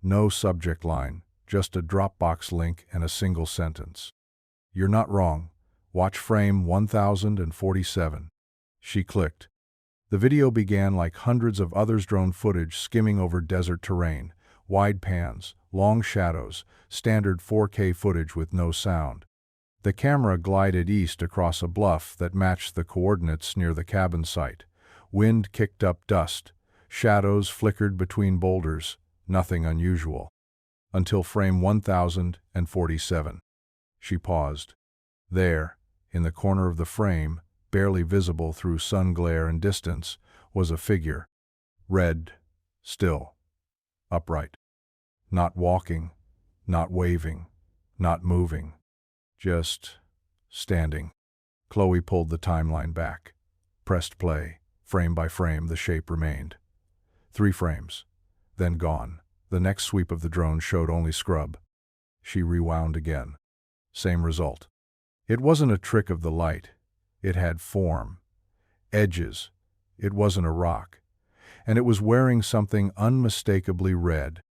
No subject line, just a Dropbox link and a single sentence. "You're not wrong. Watch frame 1047. She clicked. The video began like hundreds of others, drone footage skimming over desert terrain, wide pans, long shadows, standard 4K footage with no sound. The camera glided east across a bluff that matched the coordinates near the cabin site. Wind kicked up dust. Shadows flickered between boulders. Nothing unusual. Until frame 1047. She paused. There, in the corner of the frame, barely visible through sun glare and distance, was a figure. Red, still, upright. Not walking, not waving, not moving. Just standing. Chloe pulled the timeline back. Pressed play. Frame by frame, the shape remained. 3 frames. Then gone. The next sweep of the drone showed only scrub. She rewound again. Same result. It wasn't a trick of the light. It had form. Edges. It wasn't a rock. And it was wearing something unmistakably red.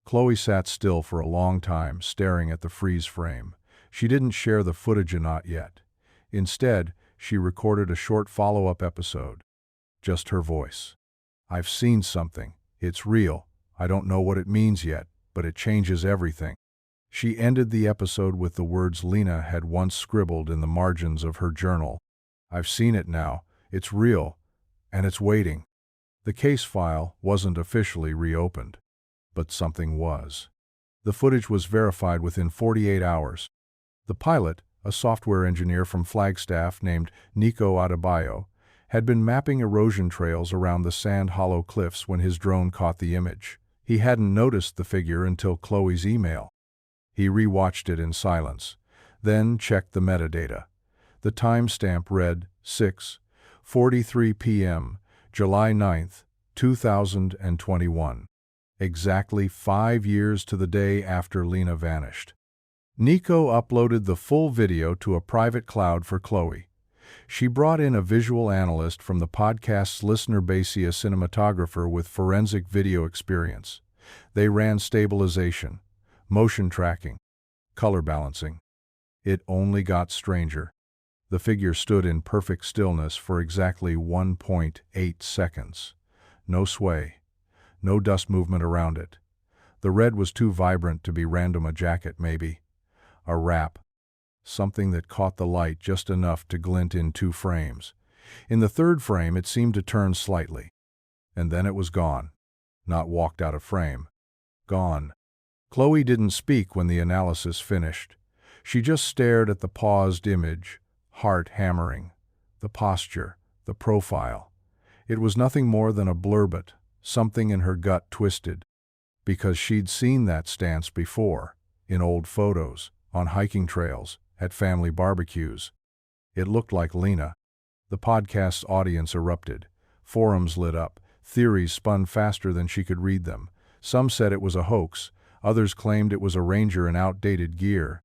Chloe sat still for a long time, staring at the freeze frame. She didn't share the footage yet. Instead, she recorded a short follow-up episode. Just her voice. "I've seen something. It's real. I don't know what it means yet, but it changes everything." She ended the episode with the words Lena had once scribbled in the margins of her journal. "I've seen it now. It's real. And it's waiting." The case file wasn't officially reopened. But something was. The footage was verified within 48 hours. The pilot, a software engineer from Flagstaff named Nico Adebayo, had been mapping erosion trails around the Sand Hollow cliffs when his drone caught the image. He hadn't noticed the figure until Chloe's email. He rewatched it in silence, then checked the metadata. The timestamp read 6:43 p.m., July 9, 2021. Exactly 5 years to the day after Lena vanished. Nico uploaded the full video to a private cloud for Chloe. She brought in a visual analyst from the podcast's listener base, a cinematographer with forensic video experience. They ran stabilization, motion tracking, color balancing. It only got stranger. The figure stood in perfect stillness for exactly 1.8 seconds. No sway, no dust movement around it. The red was too vibrant to be random, a jacket maybe. A wrap. Something that caught the light just enough to glint in 2 frames. In the 3rd frame it seemed to turn slightly. And then it was gone. Not walked out of frame. Gone. Chloe didn't speak when the analysis finished. She just stared at the paused image, heart hammering. The posture, the profile. It was nothing more than a blur, but something in her gut twisted. Because she'd seen that stance before, in old photos, on hiking trails, at family barbecues. It looked like Lena. The podcast's audience erupted. Forums lit up. Theories spun faster than she could read them. Some said it was a hoax. Others claimed it was a ranger in outdated gear.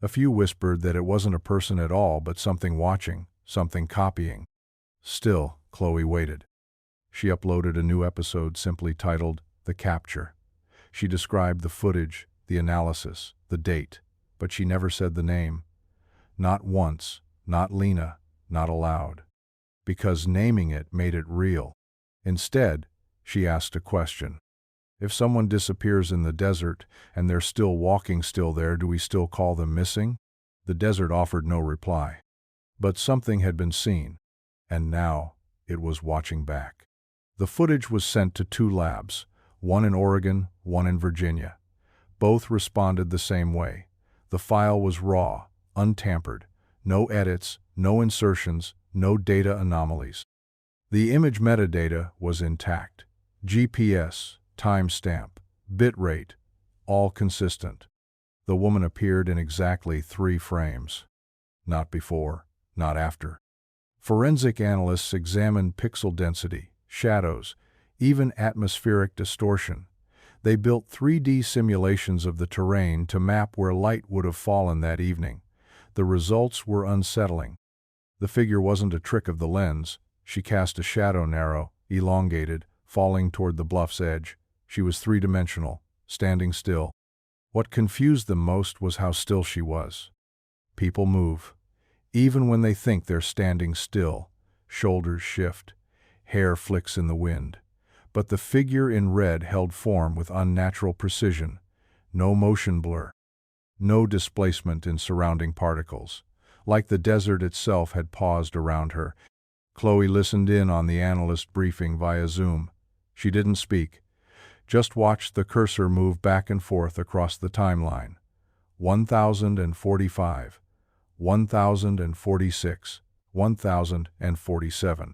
A few whispered that it wasn't a person at all, but something watching, something copying. Still, Chloe waited. She uploaded a new episode simply titled The Capture. She described the footage, the analysis, the date, but she never said the name. Not once, not Lena, not aloud. Because naming it made it real. Instead, she asked a question. If someone disappears in the desert and they're still walking still there, do we still call them missing? The desert offered no reply. But something had been seen, and now it was watching back. The footage was sent to 2 labs, one in Oregon, one in Virginia. Both responded the same way. The file was raw, untampered, no edits, no insertions, no data anomalies. The image metadata was intact. GPS, timestamp, bitrate, all consistent. The woman appeared in exactly 3 frames. Not before, not after. Forensic analysts examined pixel density, shadows, even atmospheric distortion. They built 3D simulations of the terrain to map where light would have fallen that evening. The results were unsettling. The figure wasn't a trick of the lens. She cast a shadow narrow, elongated, falling toward the bluff's edge. She was 3-dimensional, standing still. What confused them most was how still she was. People move. Even when they think they're standing still, shoulders shift, hair flicks in the wind. But the figure in red held form with unnatural precision. No motion blur. No displacement in surrounding particles. Like the desert itself had paused around her. Chloe listened in on the analyst briefing via Zoom. She didn't speak. Just watched the cursor move back and forth across the timeline. 1045, 1046, 1047.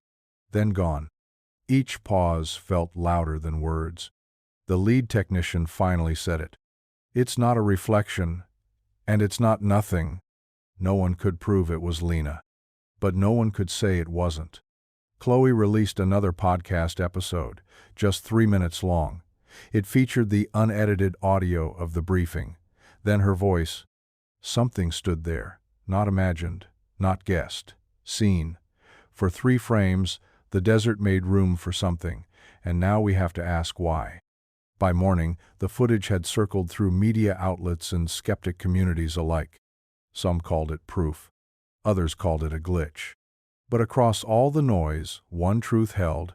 Then gone. Each pause felt louder than words. The lead technician finally said it. It's not a reflection, and it's not nothing. No one could prove it was Lena. But no one could say it wasn't. Chloe released another podcast episode, just 3 minutes long. It featured the unedited audio of the briefing. Then her voice. Something stood there, not imagined, not guessed, seen. For 3 frames, the desert made room for something, and now we have to ask why. By morning, the footage had circled through media outlets and skeptic communities alike. Some called it proof. Others called it a glitch. But across all the noise, one truth held.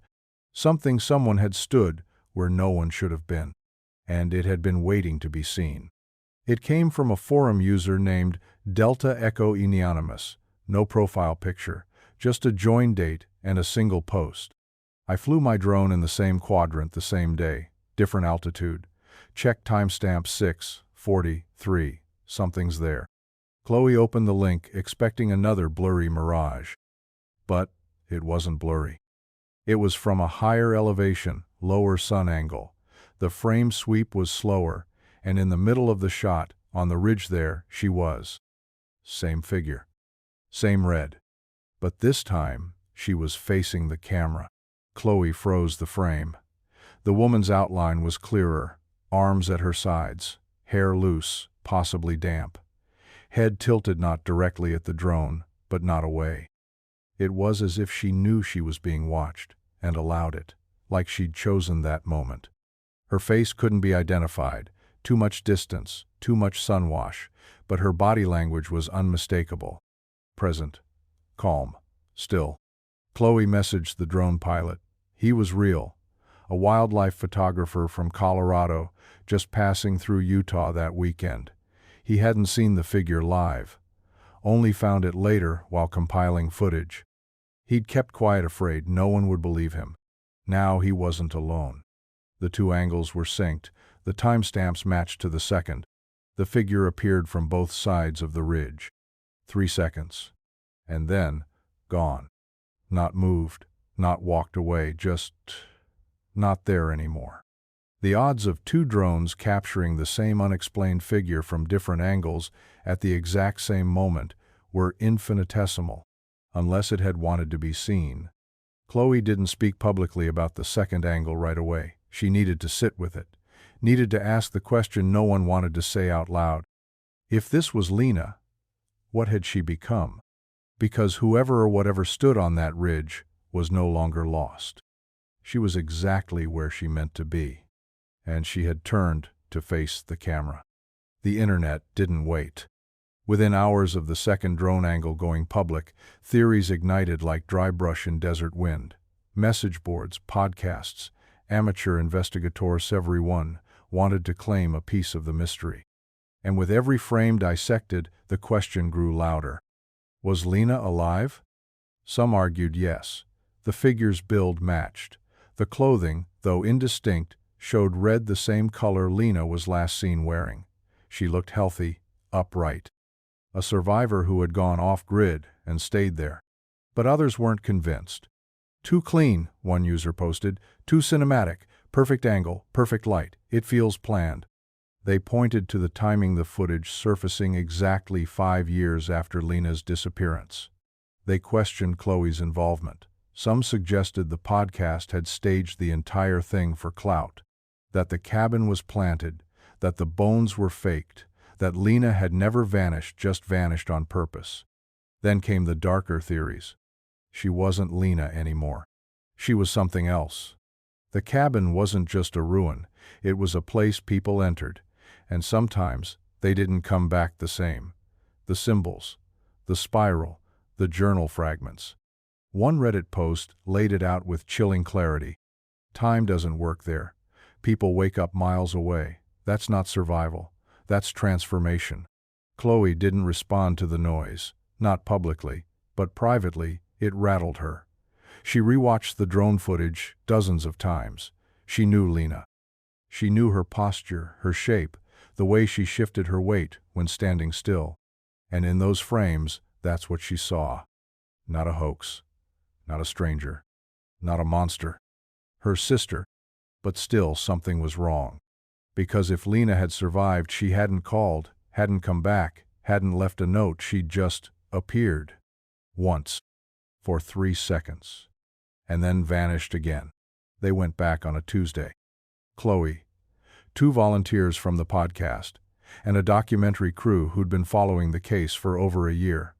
Someone had stood where no one should have been. And it had been waiting to be seen. It came from a forum user named Delta Echo Anonymous. No profile picture, just a join date and a single post. I flew my drone in the same quadrant the same day, different altitude. Check timestamp 6:43. Something's there. Chloe opened the link, expecting another blurry mirage. But it wasn't blurry. It was from a higher elevation, lower sun angle. The frame sweep was slower, and in the middle of the shot, on the ridge there, she was. Same figure. Same red. But this time, she was facing the camera. Chloe froze the frame. The woman's outline was clearer, arms at her sides, hair loose, possibly damp. Head tilted not directly at the drone, but not away. It was as if she knew she was being watched, and allowed it, like she'd chosen that moment. Her face couldn't be identified, too much distance, too much sunwash, but her body language was unmistakable. Present. Calm. Still. Chloe messaged the drone pilot. He was real. A wildlife photographer from Colorado, just passing through Utah that weekend. He hadn't seen the figure live. Only found it later while compiling footage. He'd kept quiet, afraid no one would believe him. Now he wasn't alone. The two angles were synced, the timestamps matched to the second. The figure appeared from both sides of the ridge. 3 seconds. And then, gone. Not moved, not walked away, just not there anymore. The odds of two drones capturing the same unexplained figure from different angles at the exact same moment were infinitesimal, unless it had wanted to be seen. Chloe didn't speak publicly about the second angle right away. She needed to sit with it, needed to ask the question no one wanted to say out loud. If this was Lena, what had she become? Because whoever or whatever stood on that ridge was no longer lost. She was exactly where she meant to be. And she had turned to face the camera. The internet didn't wait. Within hours of the second drone angle going public, theories ignited like dry brush in desert wind. Message boards, podcasts, amateur investigators, everyone wanted to claim a piece of the mystery. And with every frame dissected, the question grew louder. Was Lena alive? Some argued yes. The figure's build matched. The clothing, though indistinct, showed red, the same color Lena was last seen wearing. She looked healthy, upright. A survivor who had gone off-grid and stayed there. But others weren't convinced. Too clean, one user posted. Too cinematic. Perfect angle, perfect light. It feels planned. They pointed to the timing, the footage surfacing exactly 5 years after Lena's disappearance. They questioned Chloe's involvement. Some suggested the podcast had staged the entire thing for clout. That the cabin was planted, that the bones were faked, that Lena had never vanished, just vanished on purpose. Then came the darker theories. She wasn't Lena anymore. She was something else. The cabin wasn't just a ruin, it was a place people entered, and sometimes they didn't come back the same. The symbols, the spiral, the journal fragments. One Reddit post laid it out with chilling clarity. Time doesn't work there. People wake up miles away. That's not survival. That's transformation. Chloe didn't respond to the noise, not publicly, but privately, it rattled her. She rewatched the drone footage dozens of times. She knew Lena. She knew her posture, her shape, the way she shifted her weight when standing still. And in those frames, that's what she saw. Not a hoax. Not a stranger. Not a monster. Her sister. But still something was wrong. Because if Lena had survived, she hadn't called, hadn't come back, hadn't left a note, she'd just appeared. Once. For 3 seconds. And then vanished again. They went back on a Tuesday. Chloe, 2 volunteers from the podcast, and a documentary crew who'd been following the case for over a year.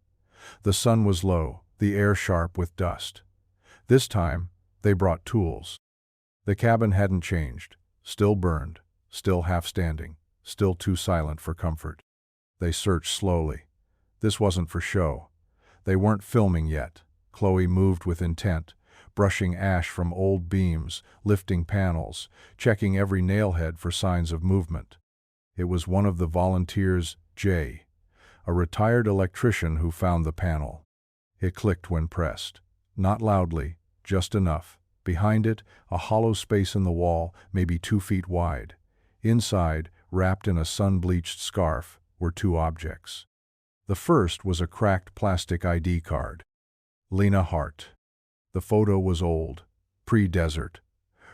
The sun was low, the air sharp with dust. This time, they brought tools. The cabin hadn't changed, still burned, still half-standing, still too silent for comfort. They searched slowly. This wasn't for show. They weren't filming yet. Chloe moved with intent, brushing ash from old beams, lifting panels, checking every nailhead for signs of movement. It was one of the volunteers, Jay, a retired electrician who found the panel. It clicked when pressed. Not loudly, just enough. Behind it, a hollow space in the wall, maybe 2 feet wide. Inside, wrapped in a sun-bleached scarf, were 2 objects. The first was a cracked plastic ID card. Lena Hart. The photo was old, pre-desert.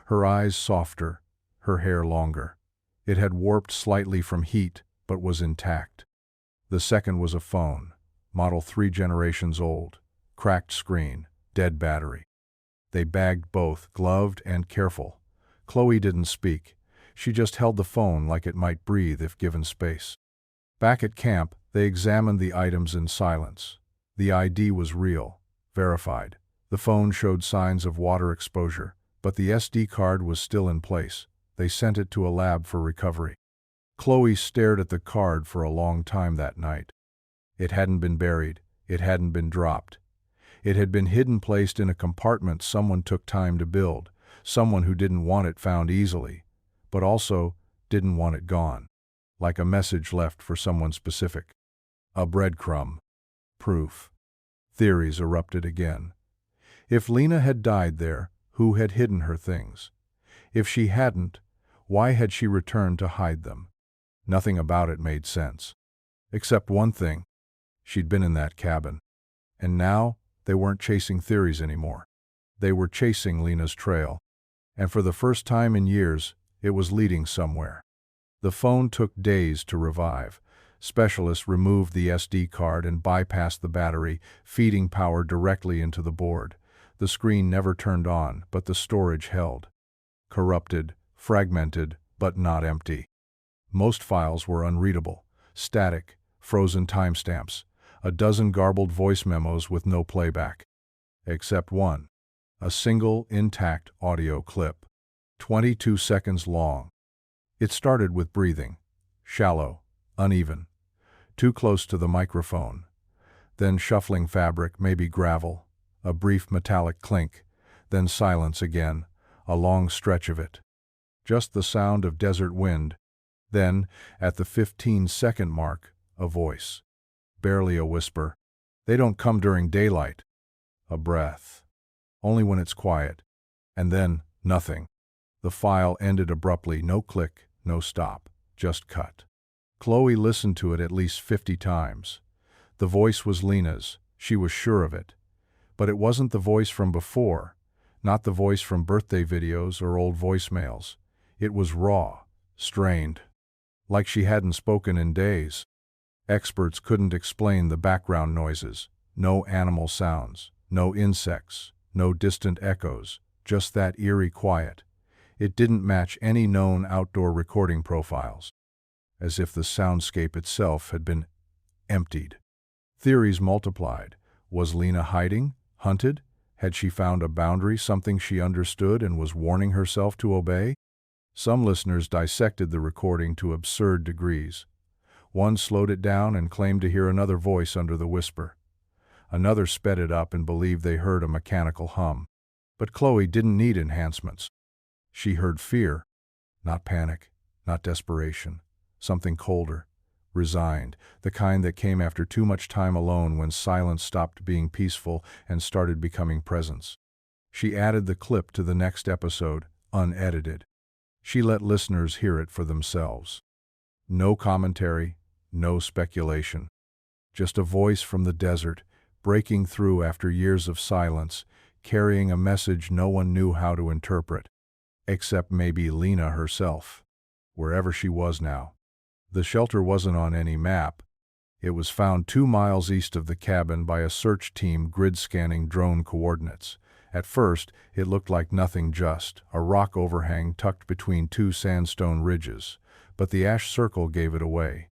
Her eyes softer, her hair longer. It had warped slightly from heat, but was intact. The second was a phone, model 3 generations old, cracked screen, dead battery. They bagged both, gloved and careful. Chloe didn't speak. She just held the phone like it might breathe if given space. Back at camp, they examined the items in silence. The ID was real, verified. The phone showed signs of water exposure, but the SD card was still in place. They sent it to a lab for recovery. Chloe stared at the card for a long time that night. It hadn't been buried. It hadn't been dropped. It had been hidden, placed in a compartment someone took time to build, someone who didn't want it found easily, but also didn't want it gone, like a message left for someone specific. A breadcrumb. Proof. Theories erupted again. If Lena had died there, who had hidden her things? If she hadn't, why had she returned to hide them? Nothing about it made sense. Except one thing. She'd been in that cabin. And now, they weren't chasing theories anymore. They were chasing Lena's trail. And for the first time in years, it was leading somewhere. The phone took days to revive. Specialists removed the SD card and bypassed the battery, feeding power directly into the board. The screen never turned on, but the storage held. Corrupted, fragmented, but not empty. Most files were unreadable, static, frozen timestamps, a dozen garbled voice memos with no playback. Except one. A single, intact audio clip. 22 seconds long. It started with breathing. Shallow, uneven, too close to the microphone. Then shuffling fabric, maybe gravel, a brief metallic clink, then silence again, a long stretch of it. Just the sound of desert wind. Then, at the 15-second mark, a voice. Barely a whisper. They don't come during daylight. A breath. Only when it's quiet. And then, nothing. The file ended abruptly, no click, no stop, just cut. Chloe listened to it at least 50 times. The voice was Lena's, she was sure of it. But it wasn't the voice from before, not the voice from birthday videos or old voicemails. It was raw, strained, like she hadn't spoken in days. Experts couldn't explain the background noises, no animal sounds, no insects, no distant echoes, just that eerie quiet. It didn't match any known outdoor recording profiles. As if the soundscape itself had been emptied. Theories multiplied. Was Lena hiding? Hunted? Had she found a boundary, something she understood and was warning herself to obey? Some listeners dissected the recording to absurd degrees. One slowed it down and claimed to hear another voice under the whisper. Another sped it up and believed they heard a mechanical hum. But Chloe didn't need enhancements. She heard fear, not panic, not desperation, something colder, resigned, the kind that came after too much time alone when silence stopped being peaceful and started becoming presence. She added the clip to the next episode, unedited. She let listeners hear it for themselves. No commentary, no speculation. Just a voice from the desert, breaking through after years of silence, carrying a message no one knew how to interpret. Except maybe Lena herself, wherever she was now. The shelter wasn't on any map. It was found 2 miles east of the cabin by a search team grid-scanning drone coordinates. At first, it looked like nothing, just a rock overhang tucked between 2 sandstone ridges, but the ash circle gave it away.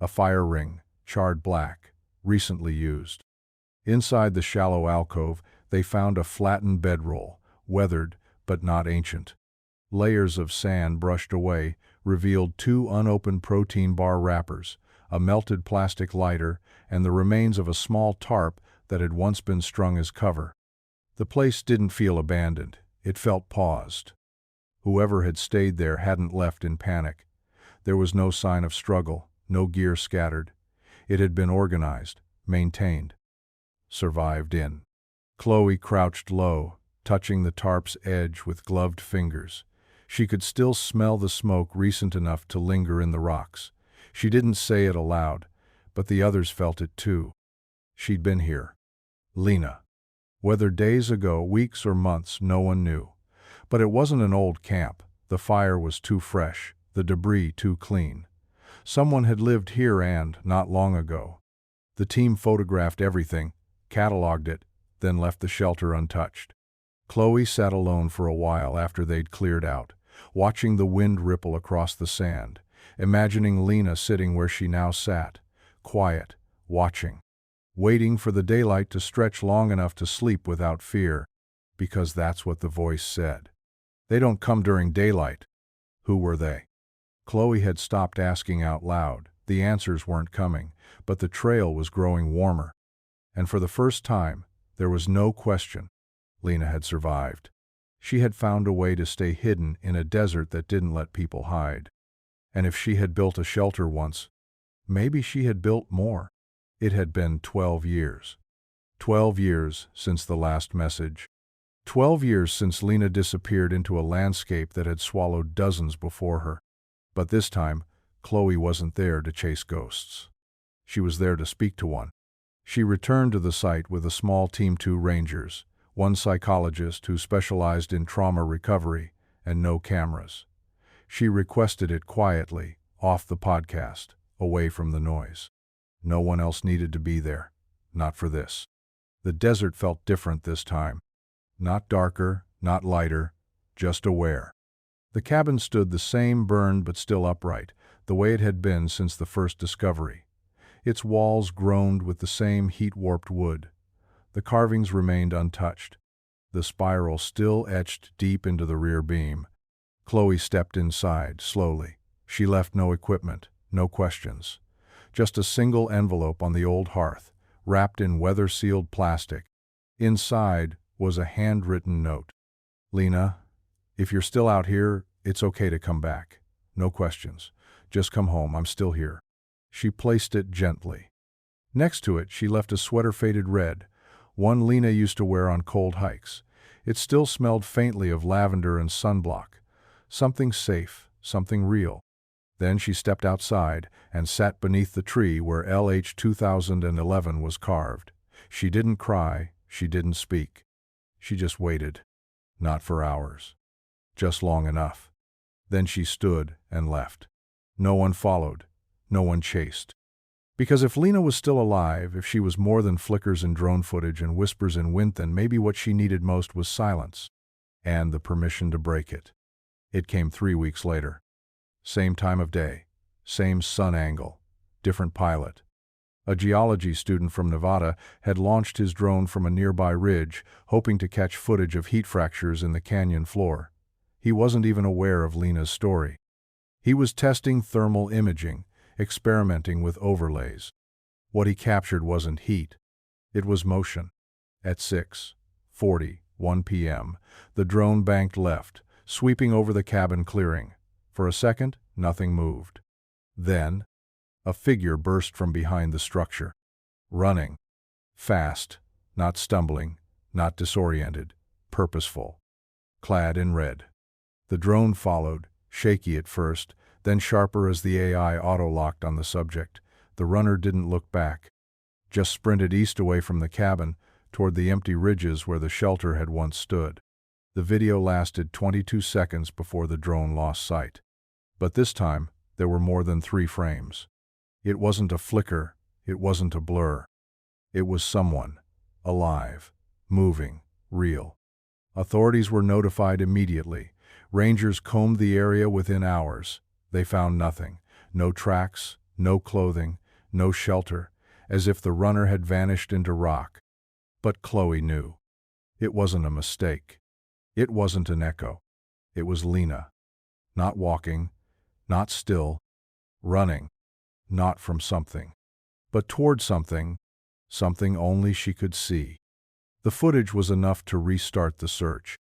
A fire ring, charred black, recently used. Inside the shallow alcove, they found a flattened bedroll, weathered but not ancient. Layers of sand brushed away revealed 2 unopened protein bar wrappers, a melted plastic lighter, and the remains of a small tarp that had once been strung as cover. The place didn't feel abandoned, it felt paused. Whoever had stayed there hadn't left in panic. There was no sign of struggle, no gear scattered. It had been organized, maintained. Survived in. Chloe crouched low, touching the tarp's edge with gloved fingers. She could still smell the smoke recent enough to linger in the rocks. She didn't say it aloud, but the others felt it too. She'd been here. Lena. Whether days ago, weeks, or months, no one knew. But it wasn't an old camp. The fire was too fresh, the debris too clean. Someone had lived here and, not long ago. The team photographed everything, cataloged it, then left the shelter untouched. Chloe sat alone for a while after they'd cleared out. watching the wind ripple across the sand, imagining Lena sitting where she now sat, quiet, watching, waiting for the daylight to stretch long enough to sleep without fear, because that's what the voice said. They don't come during daylight. Who were they? Chloe had stopped asking out loud. The answers weren't coming, but the trail was growing warmer. And for the first time, there was no question. Lena had survived. She had found a way to stay hidden in a desert that didn't let people hide. And if she had built a shelter once, maybe she had built more. It had been 12 years. 12 years since the last message. 12 years since Lena disappeared into a landscape that had swallowed dozens before her. But this time, Chloe wasn't there to chase ghosts. She was there to speak to one. She returned to the site with a small team, 2 rangers, 1 psychologist who specialized in trauma recovery, and no cameras. She requested it quietly, off the podcast, away from the noise. No one else needed to be there. Not for this. The desert felt different this time. Not darker, not lighter, just aware. The cabin stood the same, burned but still upright, the way it had been since the first discovery. Its walls groaned with the same heat-warped wood. The carvings remained untouched. The spiral still etched deep into the rear beam. Chloe stepped inside, slowly. She left no equipment, no questions. Just a single envelope on the old hearth, wrapped in weather-sealed plastic. Inside was a handwritten note. Lena, if you're still out here, it's okay to come back. No questions. Just come home, I'm still here. She placed it gently. Next to it, she left a sweater faded red, one Lena used to wear on cold hikes. It still smelled faintly of lavender and sunblock. Something safe, something real. Then she stepped outside and sat beneath the tree where LH 2011 was carved. She didn't cry, she didn't speak. She just waited. Not for hours. Just long enough. Then she stood and left. No one followed. No one chased. Because if Lena was still alive, if she was more than flickers in drone footage and whispers in wind, then maybe what she needed most was silence. And the permission to break it. It came 3 weeks later. Same time of day. Same sun angle. Different pilot. A geology student from Nevada had launched his drone from a nearby ridge, hoping to catch footage of heat fractures in the canyon floor. He wasn't even aware of Lena's story. He was testing thermal imaging, experimenting with overlays. What he captured wasn't heat. It was motion. At 6:41 p.m., the drone banked left, sweeping over the cabin clearing. For a second, nothing moved. Then, a figure burst from behind the structure. Running. Fast, not stumbling, not disoriented, purposeful. Clad in red. The drone followed, shaky at first, then sharper as the AI auto-locked on the subject. The runner didn't look back. Just sprinted east away from the cabin, toward the empty ridges where the shelter had once stood. The video lasted 22 seconds before the drone lost sight. But this time, there were more than 3 frames. It wasn't a flicker, it wasn't a blur. It was someone, alive, moving, real. Authorities were notified immediately. Rangers combed the area within hours. They found nothing. No tracks, no clothing, no shelter, as if the runner had vanished into rock. But Chloe knew. It wasn't a mistake. It wasn't an echo. It was Lena. Not walking, not still, running. Not from something, but toward something, something only she could see. The footage was enough to restart the search.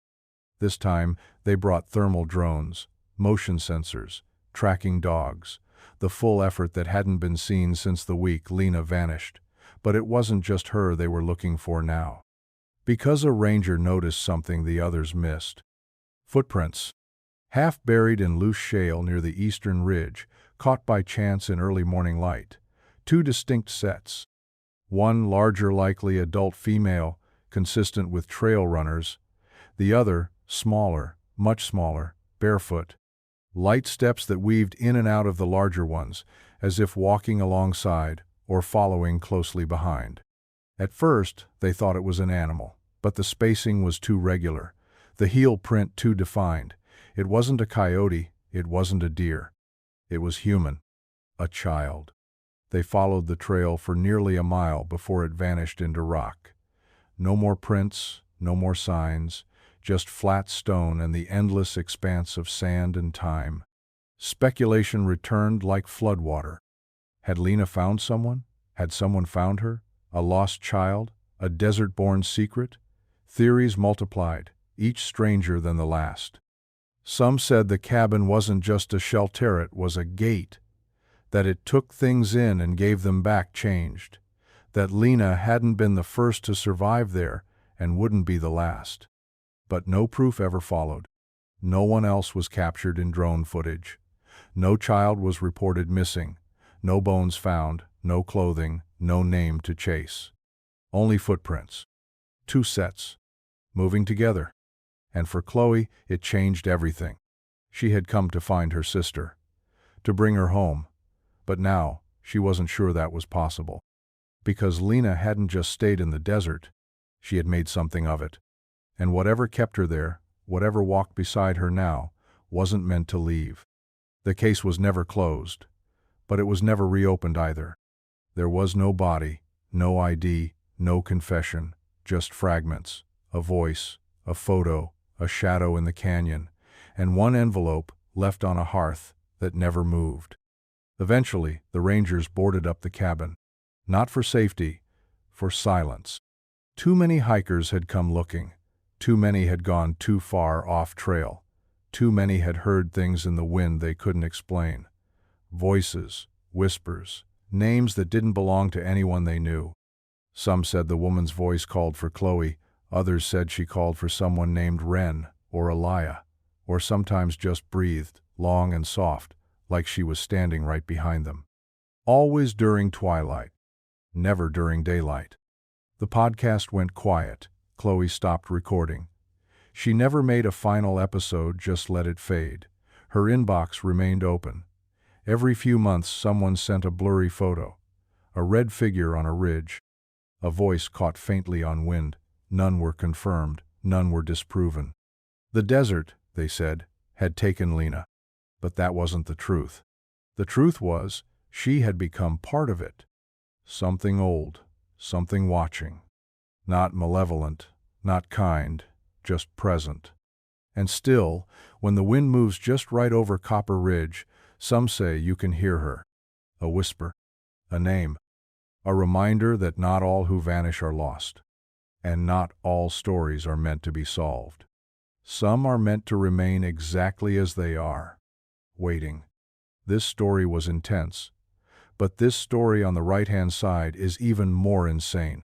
This time, they brought thermal drones, motion sensors, tracking dogs, the full effort that hadn't been seen since the week Lena vanished. But it wasn't just her they were looking for now. Because a ranger noticed something the others missed. Footprints. Half buried in loose shale near the eastern ridge, caught by chance in early morning light. 2 distinct sets. One larger, likely adult female, consistent with trail runners. The other, smaller, much smaller, barefoot. Light steps that weaved in and out of the larger ones, as if walking alongside or following closely behind. At first, they thought it was an animal, but the spacing was too regular, the heel print too defined. It wasn't a coyote, it wasn't a deer. It was human. A child. They followed the trail for nearly a mile before it vanished into rock. No more prints, no more signs, just flat stone and the endless expanse of sand and time. Speculation returned like floodwater. Had Lena found someone? Had someone found her? A lost child? A desert-born secret? Theories multiplied, each stranger than the last. Some said the cabin wasn't just a shelter, it was a gate. That it took things in and gave them back changed. That Lena hadn't been the first to survive there and wouldn't be the last. But no proof ever followed. No one else was captured in drone footage. No child was reported missing. No bones found, no clothing, no name to chase. Only footprints. 2 sets. Moving together. And for Chloe, it changed everything. She had come to find her sister. To bring her home. But now, she wasn't sure that was possible. Because Lena hadn't just stayed in the desert. She had made something of it. And whatever kept her there, whatever walked beside her now, wasn't meant to leave. The case was never closed. But it was never reopened either. There was no body, no ID, no confession, just fragments, a voice, a photo, a shadow in the canyon, and one envelope left on a hearth that never moved. Eventually, the rangers boarded up the cabin. Not for safety, for silence. Too many hikers had come looking. Too many had gone too far off trail. Too many had heard things in the wind they couldn't explain. Voices, whispers, names that didn't belong to anyone they knew. Some said the woman's voice called for Chloe, others said she called for someone named Ren or Elia, or sometimes just breathed, long and soft, like she was standing right behind them. Always during twilight, never during daylight. The podcast went quiet. Chloe stopped recording. She never made a final episode, just let it fade. Her inbox remained open. Every few months someone sent a blurry photo. A red figure on a ridge. A voice caught faintly on wind. None were confirmed, none were disproven. The desert, they said, had taken Lena. But that wasn't the truth. The truth was, she had become part of it. Something old, something watching. Not malevolent, not kind, just present. And still, when the wind moves just right over Copper Ridge, some say you can hear her. A whisper, a name, a reminder that not all who vanish are lost. And not all stories are meant to be solved. Some are meant to remain exactly as they are, waiting. This story was intense, but this story on the right-hand side is even more insane.